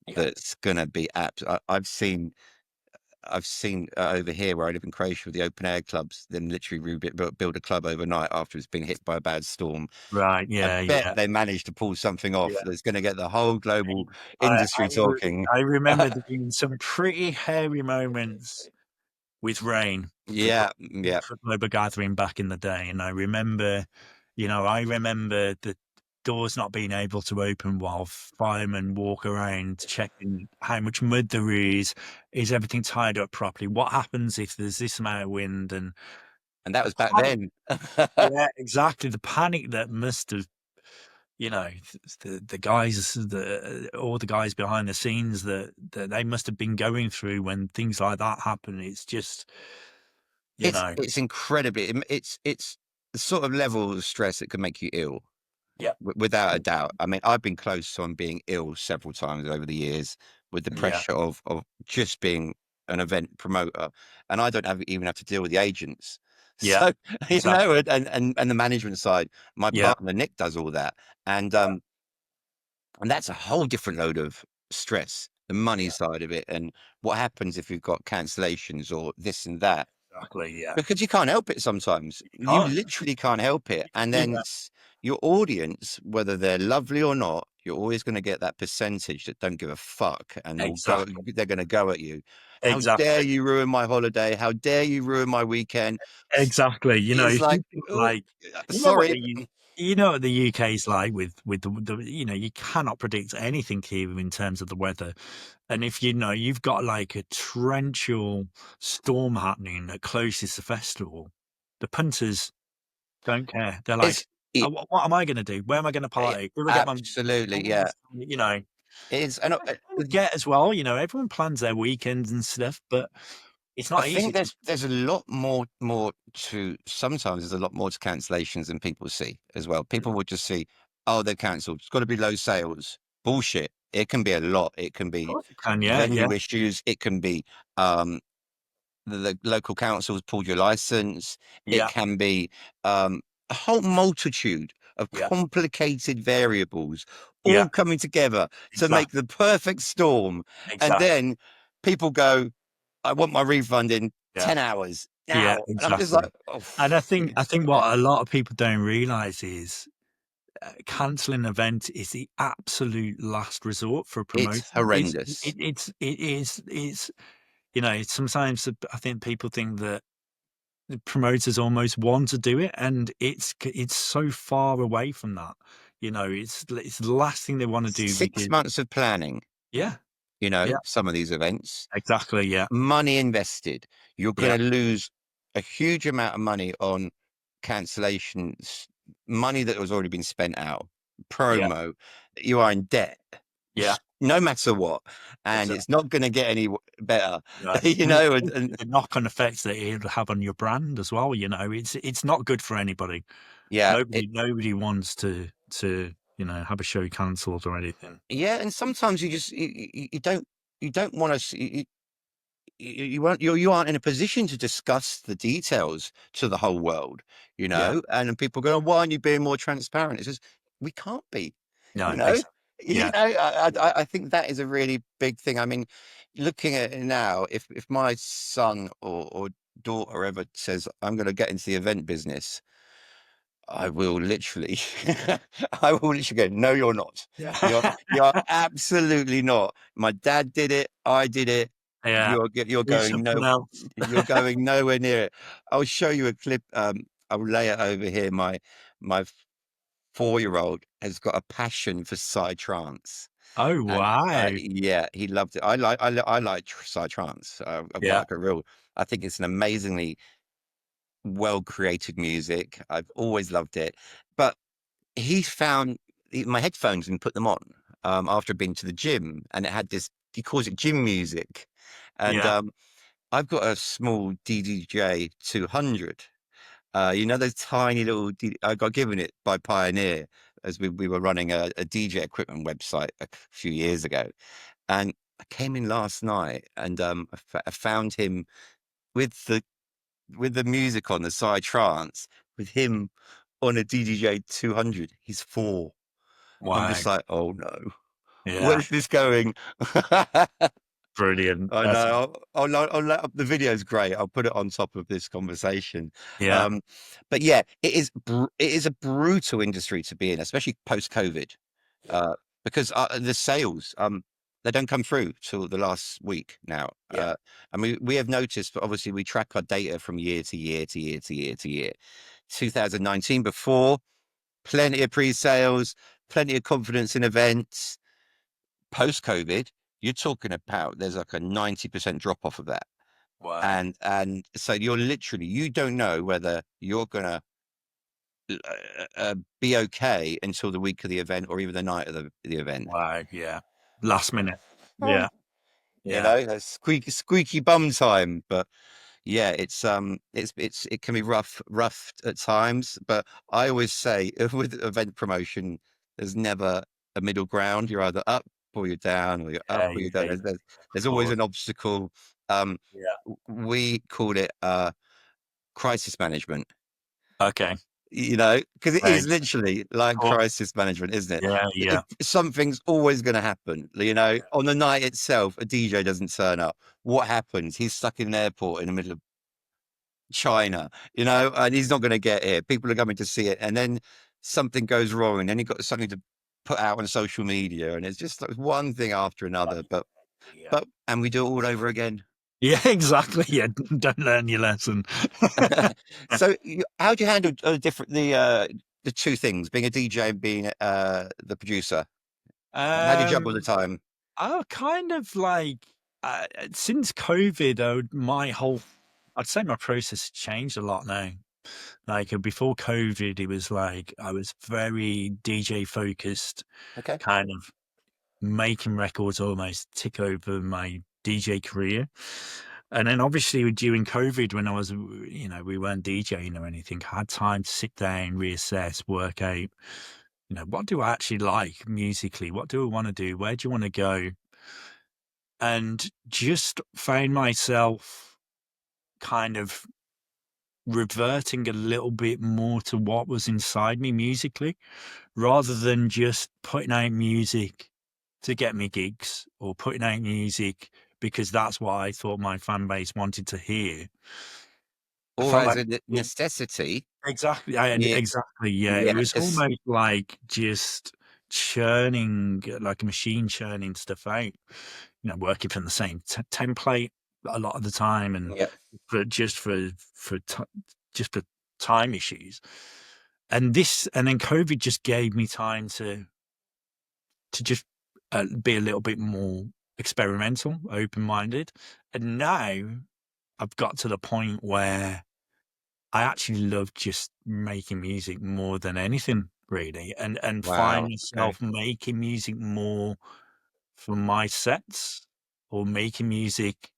yeah. that's gonna be I've seen over here where I live in Croatia with the open air clubs, them literally build a club overnight after it's been hit by a bad storm. Right, I yeah, bet yeah, they managed to pull something off yeah. that's going to get the whole global I industry I re talking. I remember there being some pretty hairy moments with rain Yeah, yeah. for Global Gathering back in the day, and I remember the doors not being able to open while firemen walk around checking how much mud there is everything tied up properly, what happens if there's this amount of wind, and And that the was back panic. then. Yeah, exactly, the panic that must have the guys, all the guys behind the scenes that they must have been going through when things like that happen. It's just, you know, It's incredibly it's the sort of level of stress that can make you ill, yeah, without a doubt. I mean, I've been close on being ill several times over the years with the yeah, pressure of just being an event promoter, and I don't even have to deal with the agents. yeah, So, exactly, and the management side, my yeah, partner Nick does all that, and yeah, and that's a whole different load of stress the money side of it, and what happens if you've got cancellations or this and that. Exactly. Yeah. Because you can't help it sometimes. You You can't. literally can't help it. And then Yeah. your audience, whether they're lovely or not, you're always going to get that percentage that don't give a fuck and Exactly. they're going to go at you. How dare Exactly. you ruin my holiday? How dare you ruin my weekend? Exactly. You know, It's if you like, think oh, like, sorry. you know what the UK is like with the you know, you cannot predict anything here in terms of the weather. And if you know you've got like a torrential storm happening that closes the festival, the punters don't care. They're like, It's oh, it, what am I going to do? Where am I going to party? Where do I get my, absolutely, yeah. you know, It's, and I get as well, you know, everyone plans their weekends and stuff, but it's I not easy think to, there's a lot more to sometimes there's a lot more to cancellations than people see as well. People will just see, oh, they're cancelled. It's got to be low sales. Bullshit. It can be a lot. It can of be course you can, yeah, yeah, venue issues. It can be um, the local council's pulled your license. It yeah, can be a whole multitude of yeah, complicated variables yeah, all coming together to make exactly, the perfect storm. And exactly, then people go, I want my refund in yeah, 10 hours yeah, now. And I'm just like, exactly. oh, And I think what a lot of people don't realize is canceling an event is the absolute last resort for a it's promoter. horrendous. It's you know, sometimes I think people think that the promoters almost want to do it, and it's so far away from that. You know, it's the last thing they want to do 6 months of planning, yeah, yeah, some of these events, exactly, yeah, money invested. You're yeah, going to lose a huge amount of money on cancellations, money that has already been spent out, yeah, promo. You are in debt, yeah, no matter what, and it's exactly. not going to get any better. Right. You And know, the knock-on effects that it'll have on your brand as well, you know, it's not good for anybody. yeah, Nobody wants to, you know, have a show cancelled or anything. yeah, and sometimes you don't want to. You aren't in a position to discuss the details to the whole world, Yeah. and then people go, why aren't you being more transparent? It's just, we can't be, No, you know, yeah, I think that is a really big thing. I mean, looking at it now, if my son or daughter ever says, I'm going to get into the event business, I will literally, I will literally go, no, you're not. yeah. You're absolutely not. My dad did it. I did it. Yeah. You're Do going something no, else. you're going nowhere near it. I'll show you a clip. I'll lay it over here. My 4-year-old has got a passion for trance, Oh, and wow. yeah, he loved it. I like trance. I've got Yeah, like a real. I think it's an amazingly well created music. I've always loved it, but he found my headphones and put them on after being to the gym, and it had this. He calls it gym music, and yeah, I've got a small DDJ 200. Those tiny little. I got given it by Pioneer as we were running a DJ equipment website a few years ago, and I came in last night and I found him with the music on the side trance with him on a DDJ 200. He's 4. I'm wow. just like, oh no, where Yeah, is this going? brilliant. I That's know. I'll let the video's great. I'll put it on top of this conversation. yeah, Um, but yeah, it is a brutal industry to be in, especially post COVID, uh, because the sales they don't come through till the last week now. yeah, I mean, we have noticed, but obviously we track our data from year to year to year to year to year. 2019 before, plenty of pre-sales, plenty of confidence in events. Post COVID, you're talking about there's like a 90% drop off of that. wow, And so you don't know whether you're gonna be okay until the week of the event or even the night of the event. wow, yeah. Last minute. Oh. Yeah, yeah, That's squeaky bum time. But yeah, it can be rough at times. But I always say with event promotion, there's never a middle ground. You're either up or you're down, or you're up yeah, or you're yeah, down. of There's always course. an obstacle. Um, Yeah. we call it crisis management. Okay. you know, because it is literally like Cool. crisis management, isn't it? Yeah. Something's always going to happen. You know, on the night itself, a DJ doesn't turn up. What happens? He's stuck in an airport in the middle of China, you know, and he's not going to get here. People are coming to see it, and then something goes wrong, and then you've got something to put out on social media, and it's just like one thing after another. But and we do it all over again. Yeah, exactly. Yeah, don't learn your lesson. So, how do you handle the two things, being a DJ and being the producer? How do you juggle the time? Oh, kind of like since COVID, I'd say my process has changed a lot now. Like before COVID, it was like I was very DJ focused, Okay. kind of making records almost tick over my DJ career. And then obviously during COVID, when I was, you know, we weren't DJing or anything, I had time to sit down, reassess, work out, you know, what do I actually like musically? What do I want to do? Where do you want to go? And just found myself kind of reverting a little bit more to what was inside me musically, rather than just putting out music to get me gigs or putting out music because that's what I thought my fan base wanted to hear. Or as a necessity. Exactly. Exactly. Yeah. It was almost like just churning, like a machine churning stuff out, you know, working from the same template a lot of the time. And just for time issues. And then COVID just gave me time to just be a little bit more experimental, open-minded. And now I've got to the point where I actually love just making music more than anything, really, and find myself making music more for my sets or making music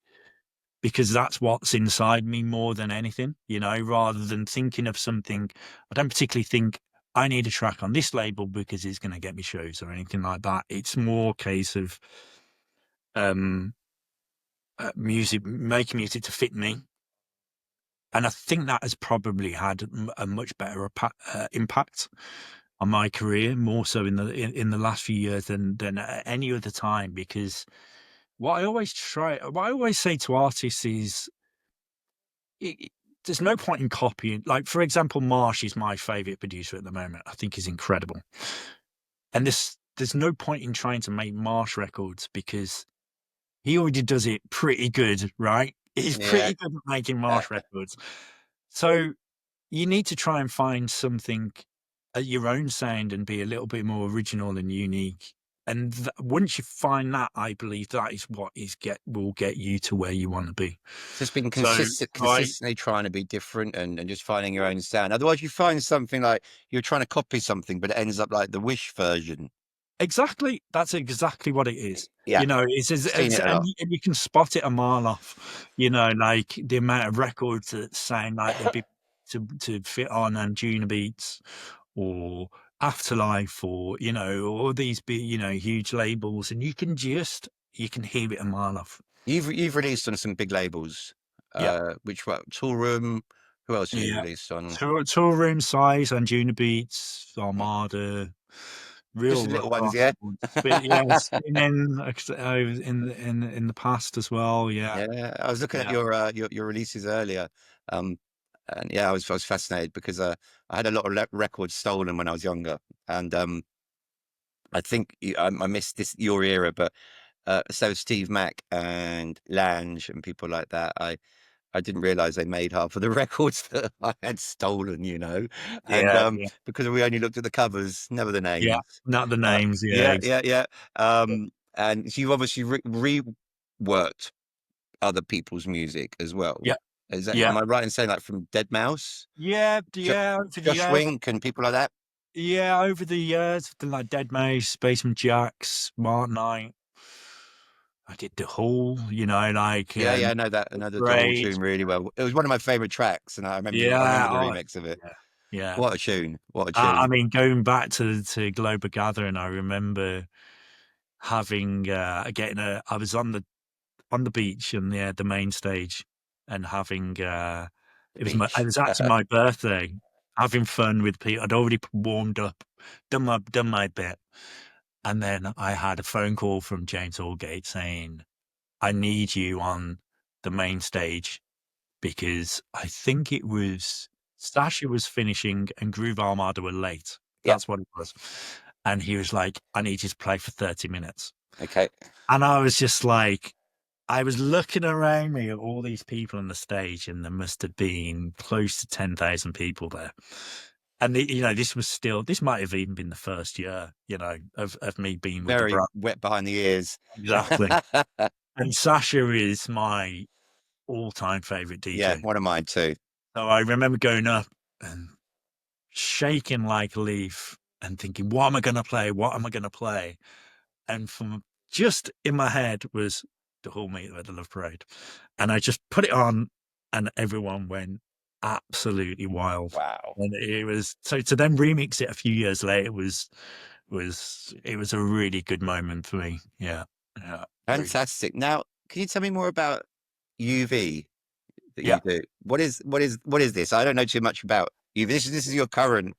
because that's what's inside me more than anything, you know, rather than thinking of something. I don't particularly think I need a track on this label because it's going to get me shows or anything like that. It's more a case of making music to fit me. And I think that has probably had a much better impact on my career, more so in the last few years than at any other time. Because what I always say to artists is, there's no point in copying. Like, for example, Marsh is my favorite producer at the moment. I think he's incredible. And there's no point in trying to make Marsh records because he already does it pretty good, right? He's pretty good at making Marsh records. So you need to try and find something at your own sound and be a little bit more original and unique. And once you find that, I believe that is what will get you to where you want to be. Just being consistently trying to be different and just finding your own sound. Otherwise, you find something like you're trying to copy something, but it ends up like the Wish version. Exactly. That's exactly what it is. Yeah. You know, and you can spot it a mile off, you know, like the amount of records that sound like they'd be to fit on Anjunabeats or Afterlife or, you know, all these huge labels, and you can hear it a mile off. You've released on some big labels. Which one? Tool Room. Who else have you released on? Tool Room, Size, Anjunabeats, Armada. Real just little ones, yeah. But yes, in the past as well, yeah. Yeah, I was looking at your releases earlier, and I was fascinated because I had a lot of records stolen when I was younger, and I think I missed your era, but so Steve Mack and Lange and people like that, I didn't realize they made half of the records that I had stolen, you know, and because we only looked at the covers, never the names. Yeah, not the names. Yeah. And you've obviously reworked other people's music as well. Yeah. Is that, am I right in saying, like, from Dead Mouse? Yeah. Josh Wink and people like that? Yeah, over the years, like Dead Mouse, Basement Jacks, Mark Knight. I did The Hall, you know, like... I know that. I know the Hall tune really well. It was one of my favourite tracks, and I remember the remix of it. Yeah. What a tune. I mean, going back to Global Gathering, I remember having, I was on the beach and the main stage and having, it was actually my birthday. having fun with people. I'd already warmed up, done my bit. And then I had a phone call from James Allgate saying, I need you on the main stage, because I think it was Sasha was finishing and Groove Armada were late. That's what it was. And he was like, I need you to play for 30 minutes. Okay. And I was just like, I was looking around me at all these people on the stage, and there must have been close to 10,000 people there. And, this might have even been the first year, of me being with Very the brand. wet behind the ears. Exactly. And Sasha is my all-time favorite DJ. Yeah, one of mine too. So I remember going up and shaking like a leaf and thinking, what am I going to play? What am I going to play? And from just in my head was the whole Meet the Love Parade. And I just put it on, and everyone went absolutely wild. Wow. And it was, so to then remix it a few years later was a really good moment for me. Yeah. Fantastic. Really. Now, can you tell me more about UV that you do? What is this? I don't know too much about UV. This is your current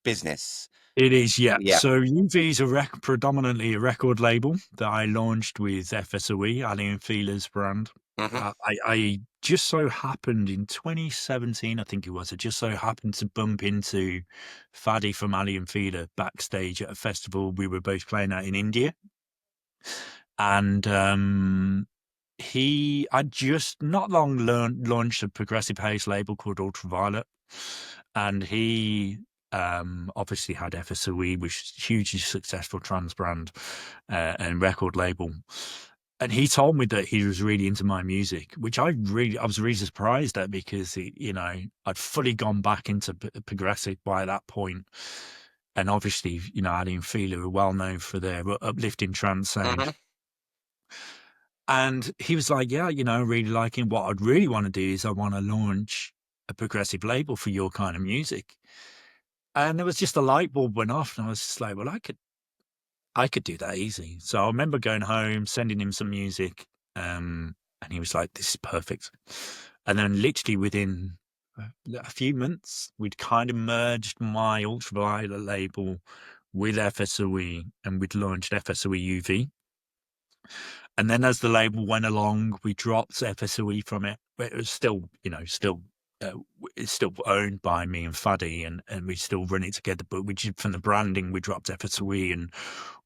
business. It is, yeah. So UV is predominantly a record label that I launched with FSOE, Ali and Feeler's brand. Mm-hmm. I just so happened in 2017, I think it was, I just so happened to bump into Fadi from Ali and Feeler backstage at a festival we were both playing at in India. And I just not long launched a progressive house label called Ultraviolet. And he obviously had FSOE, which is a hugely successful trance brand and record label. And he told me that he was really into my music, which I was really surprised at, because I'd fully gone back into progressive by that point. And obviously, Ali and Feeler are well known for their uplifting trance sound. Mm-hmm. And he was like, yeah, really liking what I'd really want to do is I want to launch a progressive label for your kind of music. And there was just a light bulb went off, and I was just like, well, I could do that easy. So I remember going home, sending him some music, and he was like, this is perfect. And then literally within a few months, we'd kind of merged my Ultraviolet label with FSOE, and we'd launched FSOE UV. And then as the label went along, we dropped FSOE from it. But it was still, it's still owned by me and Fadi, and we still run it together. But from the branding, we dropped FSOE and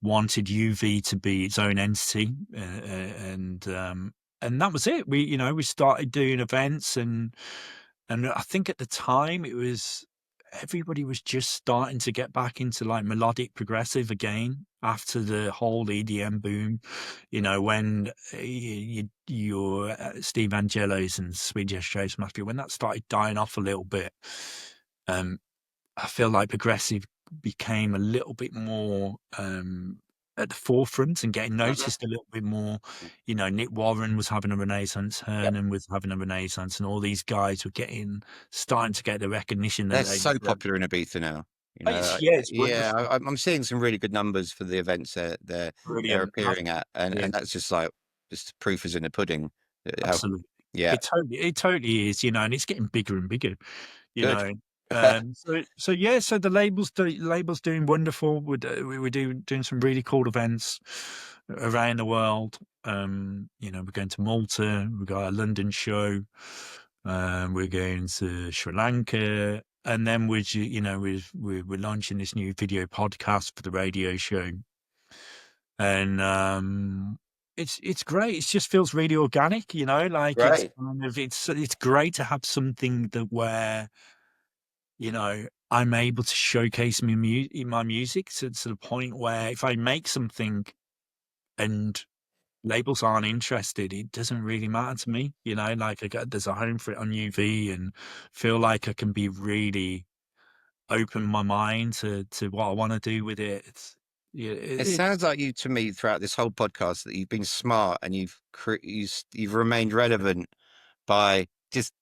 wanted UV to be its own entity. And that was it. We started doing events, and I think at the time everybody was just starting to get back into like melodic progressive again after the whole EDM boom, when your Steve Angelos and Swedish Joe's Mafia, when that started dying off a little bit, I feel like progressive became a little bit more at the forefront and getting noticed a little bit more. Nick Warren was having a renaissance, Hernan was having a renaissance, and all these guys were starting to get the recognition. They're so popular in Ibiza now. I'm seeing some really good numbers for the events they're appearing at, and that's just proof is in the pudding. Absolutely. It totally is, and it's getting bigger and bigger, know. So the label's doing wonderful. We're doing some really cool events around the world. We're going to Malta. We've got a London show. We're going to Sri Lanka, and then we're launching this new video podcast for the radio show, and it's great. It just feels really organic, like right. It's great to have something where I'm able to showcase my music to the point where if I make something and labels aren't interested, it doesn't really matter to me. There's a home for it on UV, and feel like I can be really open my mind to what I want to do with it. It sounds like you, to me, throughout this whole podcast, that you've been smart and you've remained relevant by just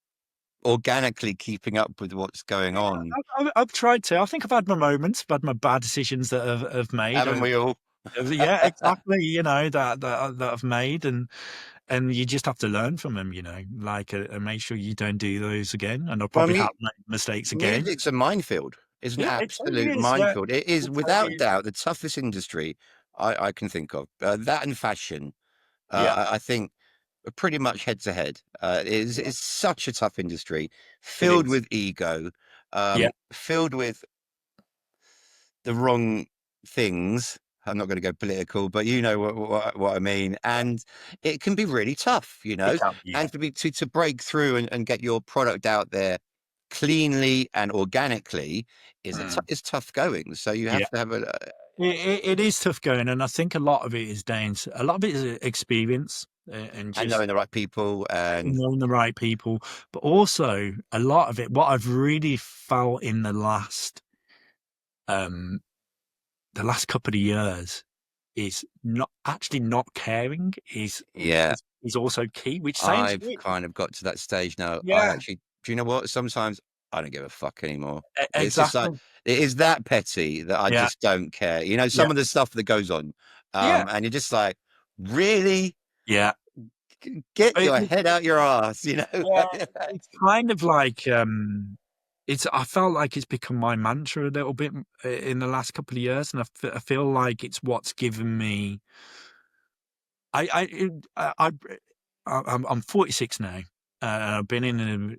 organically keeping up with what's going on. I've tried to. I think I've had my moments, I've had my bad decisions that I've made. Haven't we all? Yeah, exactly. You know, that I've made, and you just have to learn from them. You know, like, and make sure you don't do those again. And I'll Well, probably have made mistakes again. music's a minefield. It's an Yeah, it totally absolute is. Yeah, minefield. It is it totally without is. doubt the toughest industry I can think of. That and fashion, Yeah, I think, are pretty much head to head. yeah, It's such a tough industry, it filled is. with ego, Yeah, filled with the wrong things. I'm not going to go political, but you know what I mean. And it can be really tough, you it know, can be. Yeah. and to break through and get your product out there cleanly and organically Mm. is tough going. So you Yeah. have to have a It is tough going, and I think a lot of it is down to a lot of it is experience, and and just knowing the right people and knowing the right people, but also a lot of it. What I've really felt in um the last couple of years is not caring yeah. is also key, which sounds I've weird. kind of got to that stage now. I Yeah, actually, do you know what? Sometimes I don't give a fuck anymore. It's just like, exactly. it is that petty that I Yeah, just don't care. You know, yeah, some of the stuff that goes on, yeah, and you're just like, really? yeah. Get It, your it, head out your ass, you know? yeah, it's kind of like it's. I felt like it's become my mantra a little bit in the last couple of years, and I feel like it's what's given me. I'm 46 now. I've been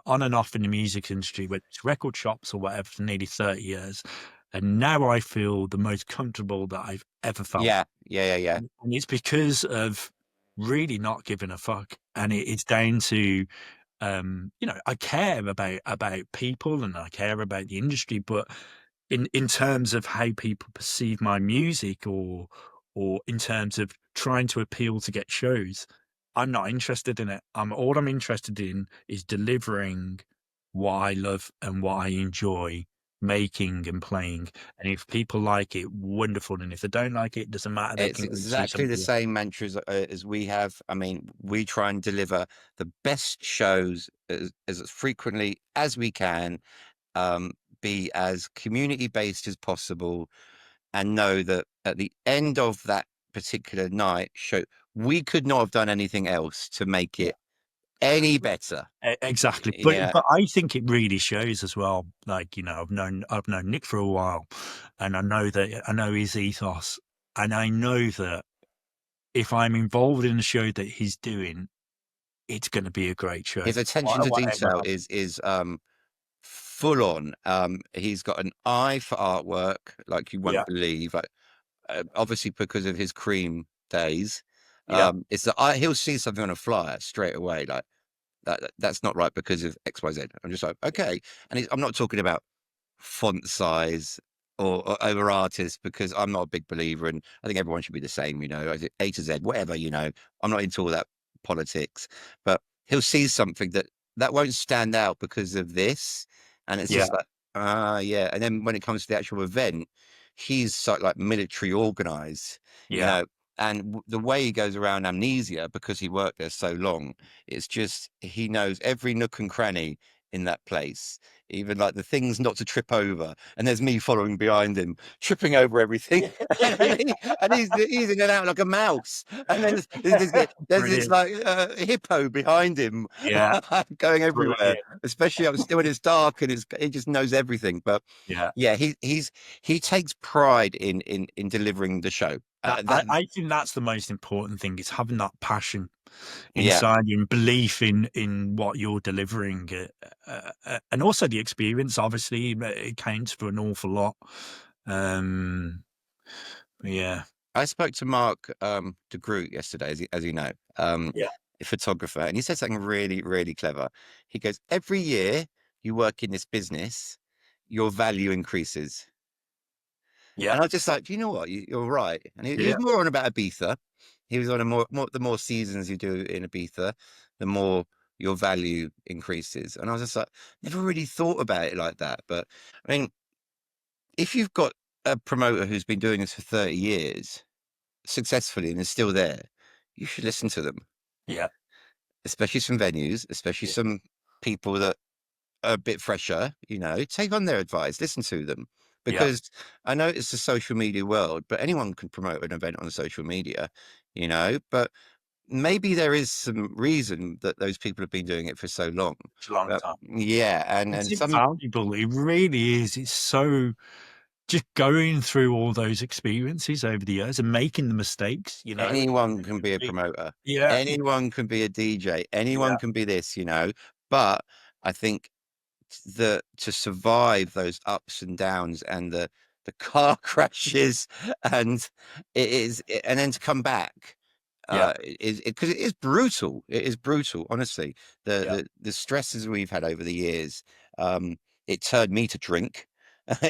on and off in the music industry, whether it's record shops or whatever, for nearly 30 years. And now I feel the most comfortable that I've ever felt. Yeah, yeah, yeah, yeah. And it's because of really not giving a fuck. And it's down to, I care about people and I care about the industry, but in terms of how people perceive my music, or in terms of trying to appeal to get shows, I'm not interested in it. All I'm interested in is delivering what I love and what I enjoy making and playing. And if people like it, wonderful. And if they don't like it, doesn't matter. They It's can go see exactly the somebody else. same mantra as we have. I mean, we try and deliver the best shows as frequently as we can, um, be as community based as possible, and know that at the end of that particular night show, we could not have done anything else to make Yeah. it any better. Exactly, Yeah, but I think it really shows as well. Like, I've known Nick for a while, and I know his ethos, and I know that if I'm involved in the show that he's doing, it's going to be a great show. his attention to Whatever detail happens. is full on. He's got an eye for artwork like you Yeah, won't believe. Like, obviously because of his Cream days, yeah, it's that he'll see something on a flyer straight away, like that's not right because of XYZ. I'm just like, okay. And I'm not talking about font size or over artists, because I'm not a big believer, and I think everyone should be the same, you know, A to Z, whatever, you know. I'm not into all that politics, but he'll see something that won't stand out because of this, and it's yeah, just like, yeah. And then when it comes to the actual event, he's so like military organized, you yeah. know. And the way he goes around Amnesia, because he worked there so long, it's just, he knows every nook and cranny in that place, even like the things not to trip over. And there's me following behind him, tripping over everything. And he's in and out like a mouse. And then there's this Brilliant. like hippo behind him, Yeah, going everywhere, brilliant. especially when it's dark and he just knows everything. But Yeah. yeah, he takes pride in delivering the show. I think that's the most important thing, is having that passion Yeah, inside you and belief in what you're delivering, and also the experience. Obviously, it counts for an awful lot. Um, yeah, I spoke to Mark de Groot yesterday, as you know, yeah, a photographer, and he said something really, really clever. He goes, every year you work in this business, your value increases. yeah, And I was just like, do you know what? You're right. And he yeah, was more on about Ibiza. He was on the more seasons you do in Ibiza, the more your value increases. And I was just like, never really thought about it like that. But I mean, if you've got a promoter who's been doing this for 30 years successfully and is still there, you should listen to them, yeah, especially some venues, especially yeah, some people that are a bit fresher, you know, take on their advice, listen to them, because I know it's a social media world, but anyone can promote an event on social media, but maybe there is some reason that those people have been doing it for so long. It's a long time. Yeah. And It's some invaluable. It really is. It's so, just going through all those experiences over the years and making the mistakes, anyone can be a promoter. Yeah. Anyone can be a DJ. Anyone can be this, but I think to survive those ups and downs and the car crashes and and then to come back is because it is brutal. It is brutal, honestly. The stresses we've had over the years, it turned me to drink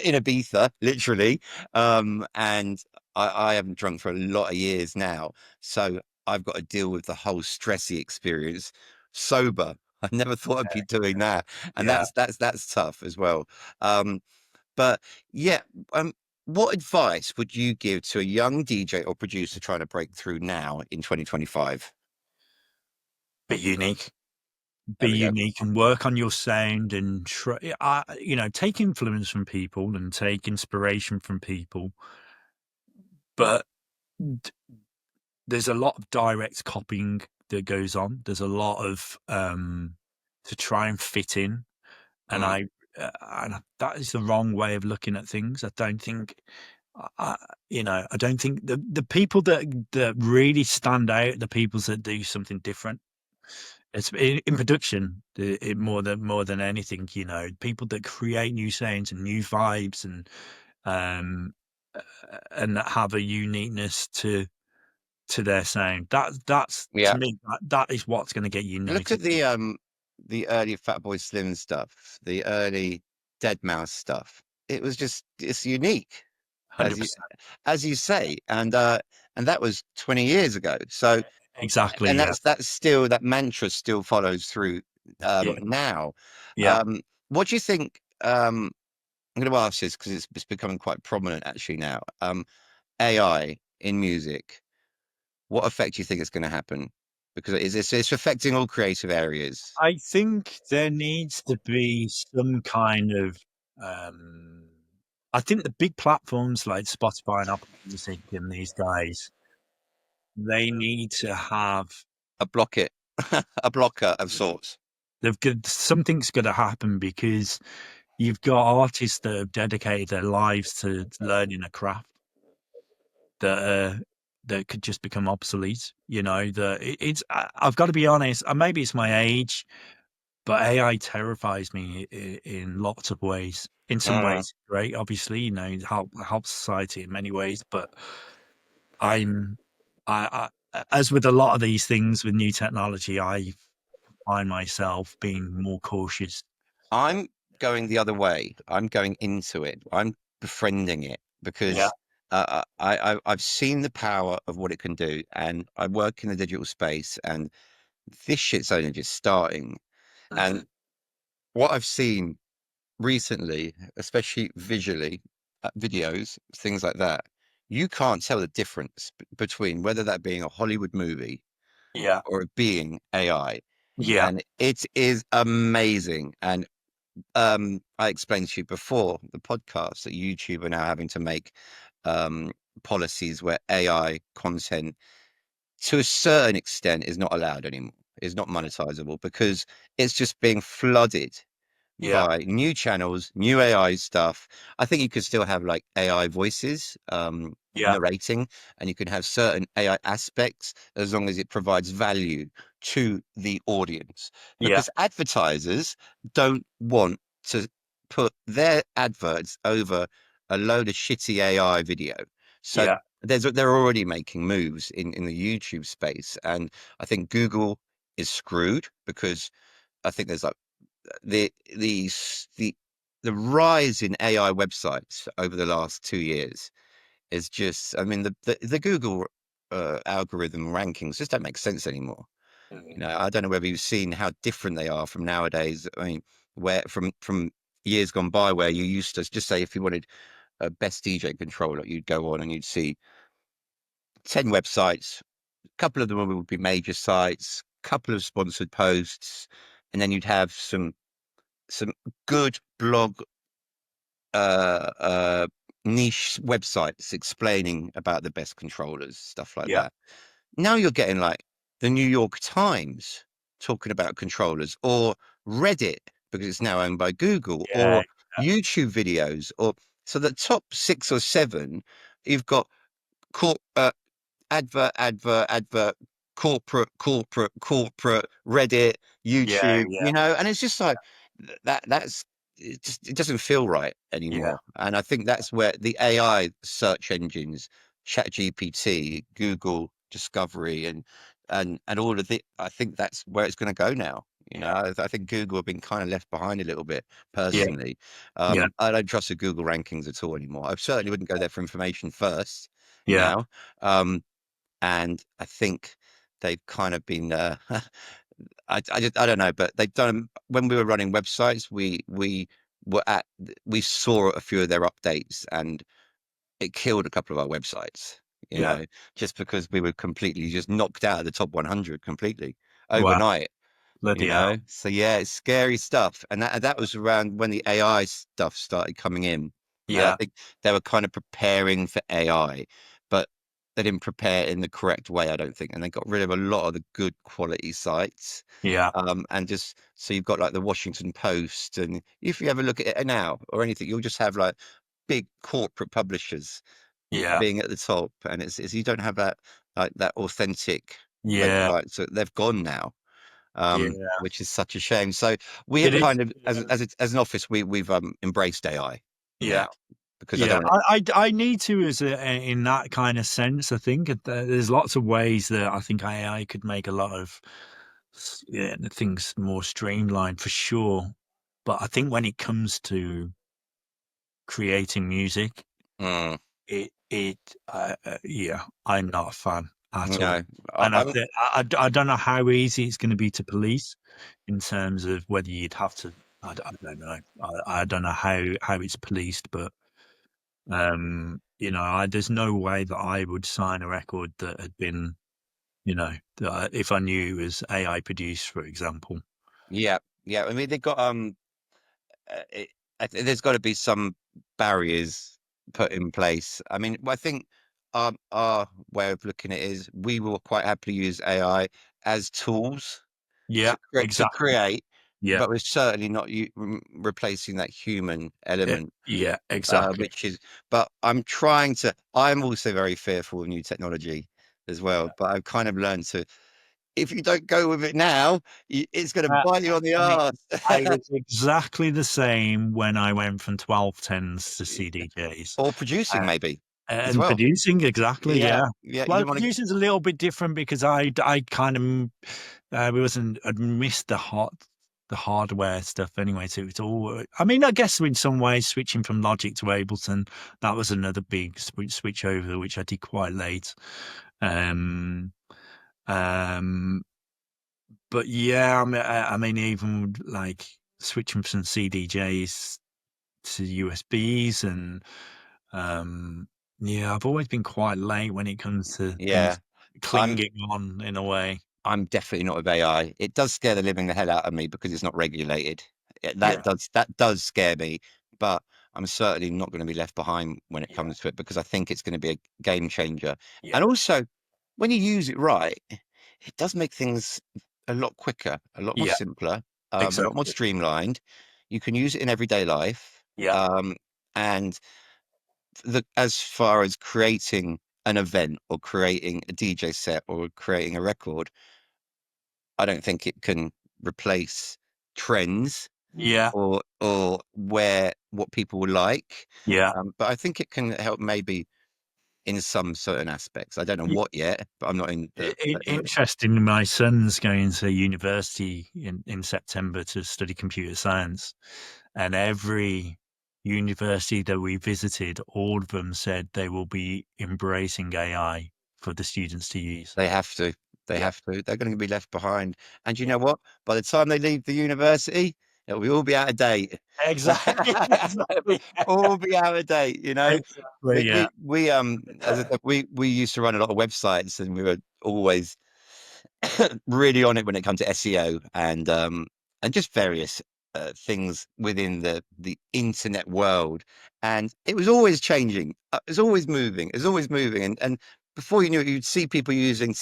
in Ibiza, literally. And I haven't drunk for a lot of years now, so I've got to deal with the whole stressy experience sober. I never thought I'd be doing that, and that's tough as well. But yeah, what advice would you give to a young DJ or producer trying to break through now in 2025? Be unique. There Be we go. unique and work on your sound and take influence from people and take inspiration from people. But there's a lot of direct copying that goes on. There's a lot of to try and fit in, and and that is the wrong way of looking at things. I don't think, I don't think the people that really stand out, the people that do something different. It's in production, more than anything, people that create new sounds and new vibes um and that have a uniqueness to their sound. That's Yeah. to me, that is what's going to get you Look at noticed. the early Fatboy Slim stuff, the early Dead Mouse stuff. It's unique, as you 100%. as you say, and that was 20 years ago. So, Exactly. and Yeah. that's still, that mantra still follows through now. Yeah. What do you think? I'm going to ask this because it's becoming quite prominent actually now. AI in music. What effect do you think is going to happen? Because it's affecting all creative areas. I think there needs to be some kind of I think the big platforms like Spotify and Apple Music and these guys, they need to have A blocket, a blocker of sorts. something's going to happen because you've got artists that have dedicated their lives to learning a craft that could just become obsolete. I've got to be honest, and maybe it's my age, but AI terrifies me in lots of ways. In some ways, great, obviously, it helps society in many ways, but I as with a lot of these things with new technology, I find myself being more cautious. I'm going the other way. I'm going into it. I'm befriending it because I've seen the power of what it can do, and I work in the digital space, and this shit's only just starting. And what I've seen recently, especially visually, videos, things like that, you can't tell the difference between whether that being a Hollywood movie Yeah. or it being AI. Yeah. And it is amazing. And I explained to you before the podcast that YouTube are now having to make policies where AI content, to a certain extent, is not allowed anymore, is not monetizable because it's just being flooded Yeah. by new channels, new AI stuff. I think you could still have like AI voices narrating, and you can have certain AI aspects as long as it provides value to the audience. Because advertisers don't want to put their adverts over a load of shitty AI video. So they're already making moves in the YouTube space, and I think Google is screwed because I think there's like the the the rise in AI websites over the last 2 years is just, I mean, the Google algorithm rankings just don't make sense anymore. I don't know whether you've seen how different they are from nowadays. I mean, where from years gone by, where you used to just say if you wanted a best DJ controller, you'd go on and you'd see 10 websites. A couple of them would be major sites, a couple of sponsored posts, and then you'd have some good blog niche websites explaining about the best controllers, stuff like Yeah. that. Now you're getting like the New York Times talking about controllers, or Reddit, because it's now owned by Google, Yeah. or YouTube videos, or so the top 6 or 7, you've got advert, corporate, Reddit, Yeah. YouTube, Yeah. and it's just like it doesn't feel right Yeah. anymore. And I think that's where the AI search engines, ChatGPT, Google Discovery, and all of I think that's where it's going to go now. Yeah. I think Google have been kind of left behind a little bit Yeah. personally. Yeah. I don't trust the Google rankings at all anymore. I certainly wouldn't go there for information first Yeah. now. And I think they've kind of been, I don't know, but they've done, when we were running websites, we saw a few of their updates, and it killed a couple of our websites, Yeah. just because we were completely just knocked out of the top 100 completely Wow. overnight. Bloody hell. So yeah, it's scary stuff. And that was around when the AI stuff started coming in. And I Yeah. think they were kind of preparing for AI, but they didn't prepare in the correct way, I don't think. And they got rid of a lot of the good quality sites. Yeah. And just so you've got like the Washington Post, and if you ever look at it now or anything, you'll just have like big corporate publishers Yeah. being at the top, and it's you don't have that, like, that authentic Yeah. website. So they've gone now, Yeah. which is such a shame. So we have Did it? kind of, as an office, we've embraced AI Yeah. now, because I Yeah, don't want I need to, as in that kind of sense. I think there's lots of ways that I think AI could make a lot of things more streamlined for sure. But I think when it comes to creating music, to. yeah, I'm not a fan at all. No, And I'm I don't know how easy it's going to be to police in terms of whether you'd have to. I don't know. I don't know how it's policed, but there's no way that I would sign a record that had been, if I knew it was AI produced, for example. yeah, yeah. I mean, they've got there's got to be some barriers put in place. I mean, I think our way of looking at it is we will quite happily use AI as tools Yeah, to exactly. create, Yeah, but we're certainly not replacing that human element. yeah, exactly. Which is, but I'm also very fearful of new technology as well. But I've kind of learned to, if you don't go with it now, it's going to bite you on the I mean, I arse. was exactly the same when I went from 1210s to CDJs. Or producing, maybe, as And well. producing, exactly, Yeah, yeah. yeah. You Well, want to, producing's a little bit different because I kind of I'd missed the hardware stuff anyway. So it's all. I mean, I guess in some ways, switching from Logic to Ableton, that was another big switch over, which I did quite late. Um, um, but yeah, I mean, even like switching from CDJs to USBs and yeah, I've always been quite late when it comes to yeah. things I'm clinging on in a way. I'm definitely not with AI. It does scare the living the hell out of me because it's not regulated. Yeah, That does scare me, but I'm certainly not going to be left behind when it yeah, comes to it, because I think it's going to be a game changer. yeah, And also, when you use it right, it does make things a lot quicker, a lot more yeah, simpler, a lot more exactly. streamlined. You can use it in everyday life. Yeah, And as far as creating an event or creating a DJ set or creating a record, I don't think it can replace trends yeah, or where what people will like. yeah. But I think it can help maybe in some certain aspects. I don't know what yet, but I'm not in the. Interesting. My son's going to university in September to study computer science, and every university that we visited, all of them said they will be embracing AI for the students to use. They have to. They Yeah, have to. They're going to be left behind. And you yeah. know what? By the time they leave the university, it'll be all be out of date. Exactly, exactly, All be out of date. exactly. Yeah, We as I said, we used to run a lot of websites, and we were always really on it when it comes to SEO and just various things within the internet world, and it was always changing. It was always moving. It was always moving, and before you knew it, you'd see people using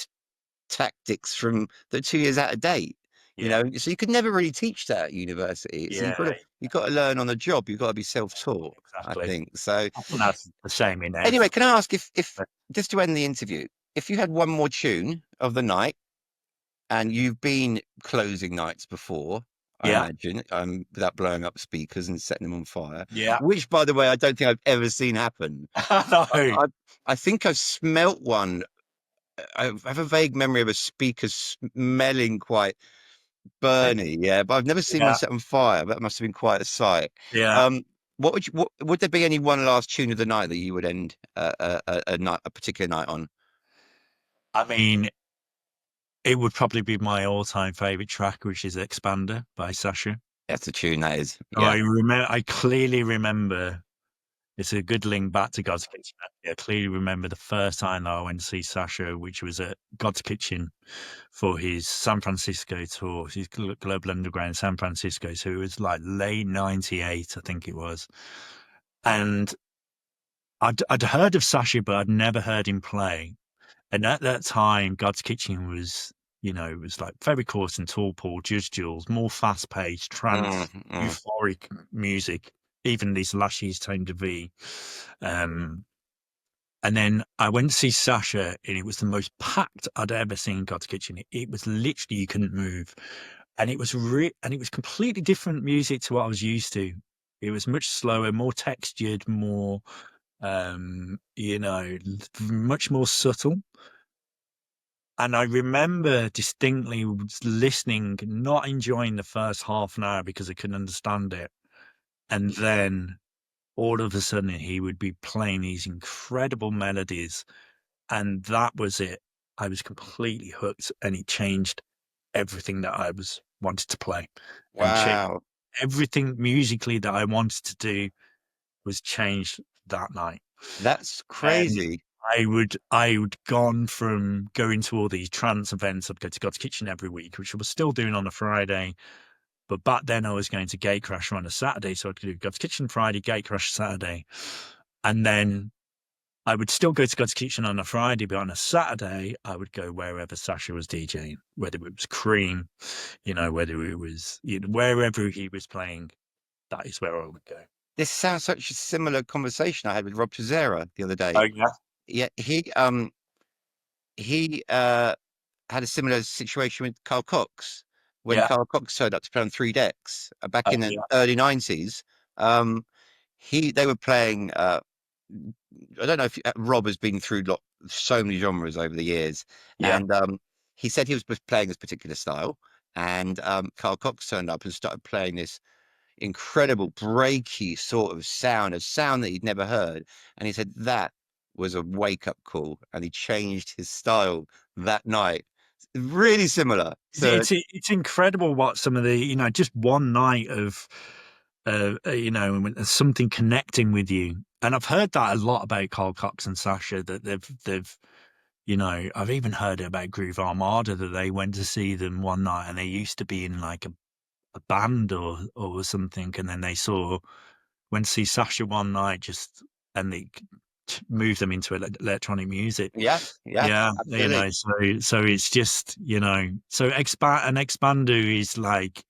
tactics from the 2 years out of date. You know, so you could never really teach that at university. So you've got to learn on the job. You've got to be self-taught, I exactly. think. So I think that's the same in anyway, can I ask if just to end the interview, if you had one more tune of the night, and you've been closing nights before, I imagine, without blowing up speakers and setting them on fire. Yeah. Which, by the way, I don't think I've ever seen happen. No. I think I've smelt one. I have a vague memory of a speaker smelling quite burny, but I've never seen one set on fire. That must have been quite a sight. Yeah. What would there be any one last tune of the night that you would end a particular night on? I mean, it would probably be my all-time favorite track, which is Xpander by Sasha. That's a tune, that is. Yeah. I clearly remember. It's a good link back to Godskitchen. I clearly remember the first time that I went to see Sasha, which was at Godskitchen for his San Francisco tour, his Global Underground San Francisco. So it was like late 98, I think it was. And I'd heard of Sasha, but I'd never heard him play. And at that time, Godskitchen was, it was like very coarse and tall, Paul, Judge Jules, more fast-paced, trance, euphoric music. Even these lashes turned to V. And then I went to see Sasha, and it was the most packed I'd ever seen Godskitchen. It was literally, you couldn't move. And it was completely different music to what I was used to. It was much slower, more textured, more, much more subtle. And I remember distinctly listening, not enjoying the first half an hour because I couldn't understand it. And then all of a sudden he would be playing these incredible melodies. And that was it. I was completely hooked, and it changed everything that I wanted to play. Wow. Everything musically that I wanted to do was changed that night. That's crazy. And I would gone from going to all these trance events. I'd go to Godskitchen every week, which I was still doing on a Friday. But back then I was going to Gatecrasher on a Saturday. So I'd do Godskitchen Friday, Gatecrasher Saturday. And then I would still go to Godskitchen on a Friday, but on a Saturday, I would go wherever Sasha was DJing, whether it was Cream, whether it was, wherever he was playing, that is where I would go. This sounds such a similar conversation I had with Rob Tezera the other day. Oh, yeah? Yeah, he had a similar situation with Carl Cox. When Carl Cox turned up to play on 3 decks back in the early 90s, they were playing. I don't know if Rob has been through so many genres over the years, and he said he was playing this particular style, and Carl Cox turned up and started playing this incredible breaky sort of sound, a sound that he'd never heard, and he said that was a wake-up call, and he changed his style that night. Really similar. It's incredible what some of the, just one night of, something connecting with you. And I've heard that a lot about Carl Cox and Sasha, that they've, I've even heard about Groove Armada, that they went to see them one night and they used to be in like a band or something. And then they went to see Sasha one night and they move them into electronic music. Yeah. Absolutely. So it's just, so Xpander is like,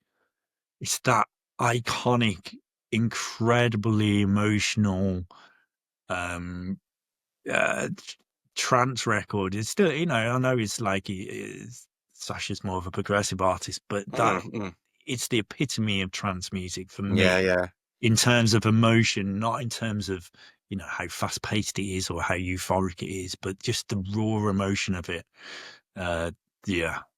it's that iconic, incredibly emotional trance record. It's still, I know it's like Sasha's more of a progressive artist, but it's the epitome of trance music for me. Yeah. In terms of emotion, not in terms of how fast paced it is or how euphoric it is, but just the raw emotion of it.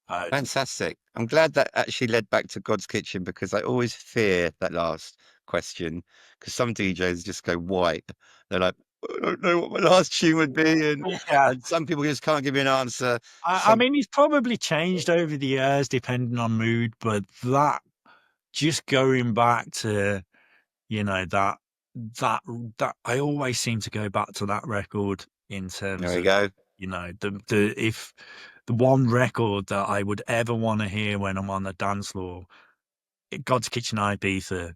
Fantastic. I'm glad that actually led back to Godskitchen, because I always fear that last question, because some DJs just go white. They're like, I don't know what my last tune would be, and some people just can't give you an answer. I mean, he's probably changed over the years depending on mood, but that, just going back to that I always seem to go back to that record in terms there you of go. If the one record that I would ever want to hear when I'm on the dance floor Godskitchen Ibiza.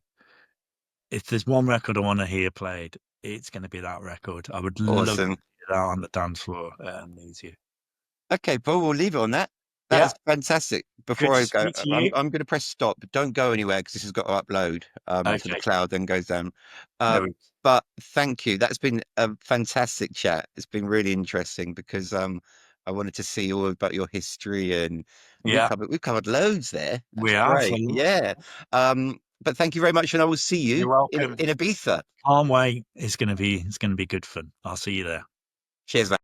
If there's one record I want to hear played, it's going to be that record. I would love to hear that on the dance floor at Amnesia. Okay, Paul, we'll leave it on that. That is fantastic. Before I go, I'm going to press stop, but don't go anywhere because this has got to upload to the cloud, then goes down. But thank you. That's been a fantastic chat. It's been really interesting because I wanted to see all about your history, and we've covered loads there. That's great. Yeah. But thank you very much, and I will see you in Ibiza. Can't wait. It's gonna be good fun. I'll see you there. Cheers, man.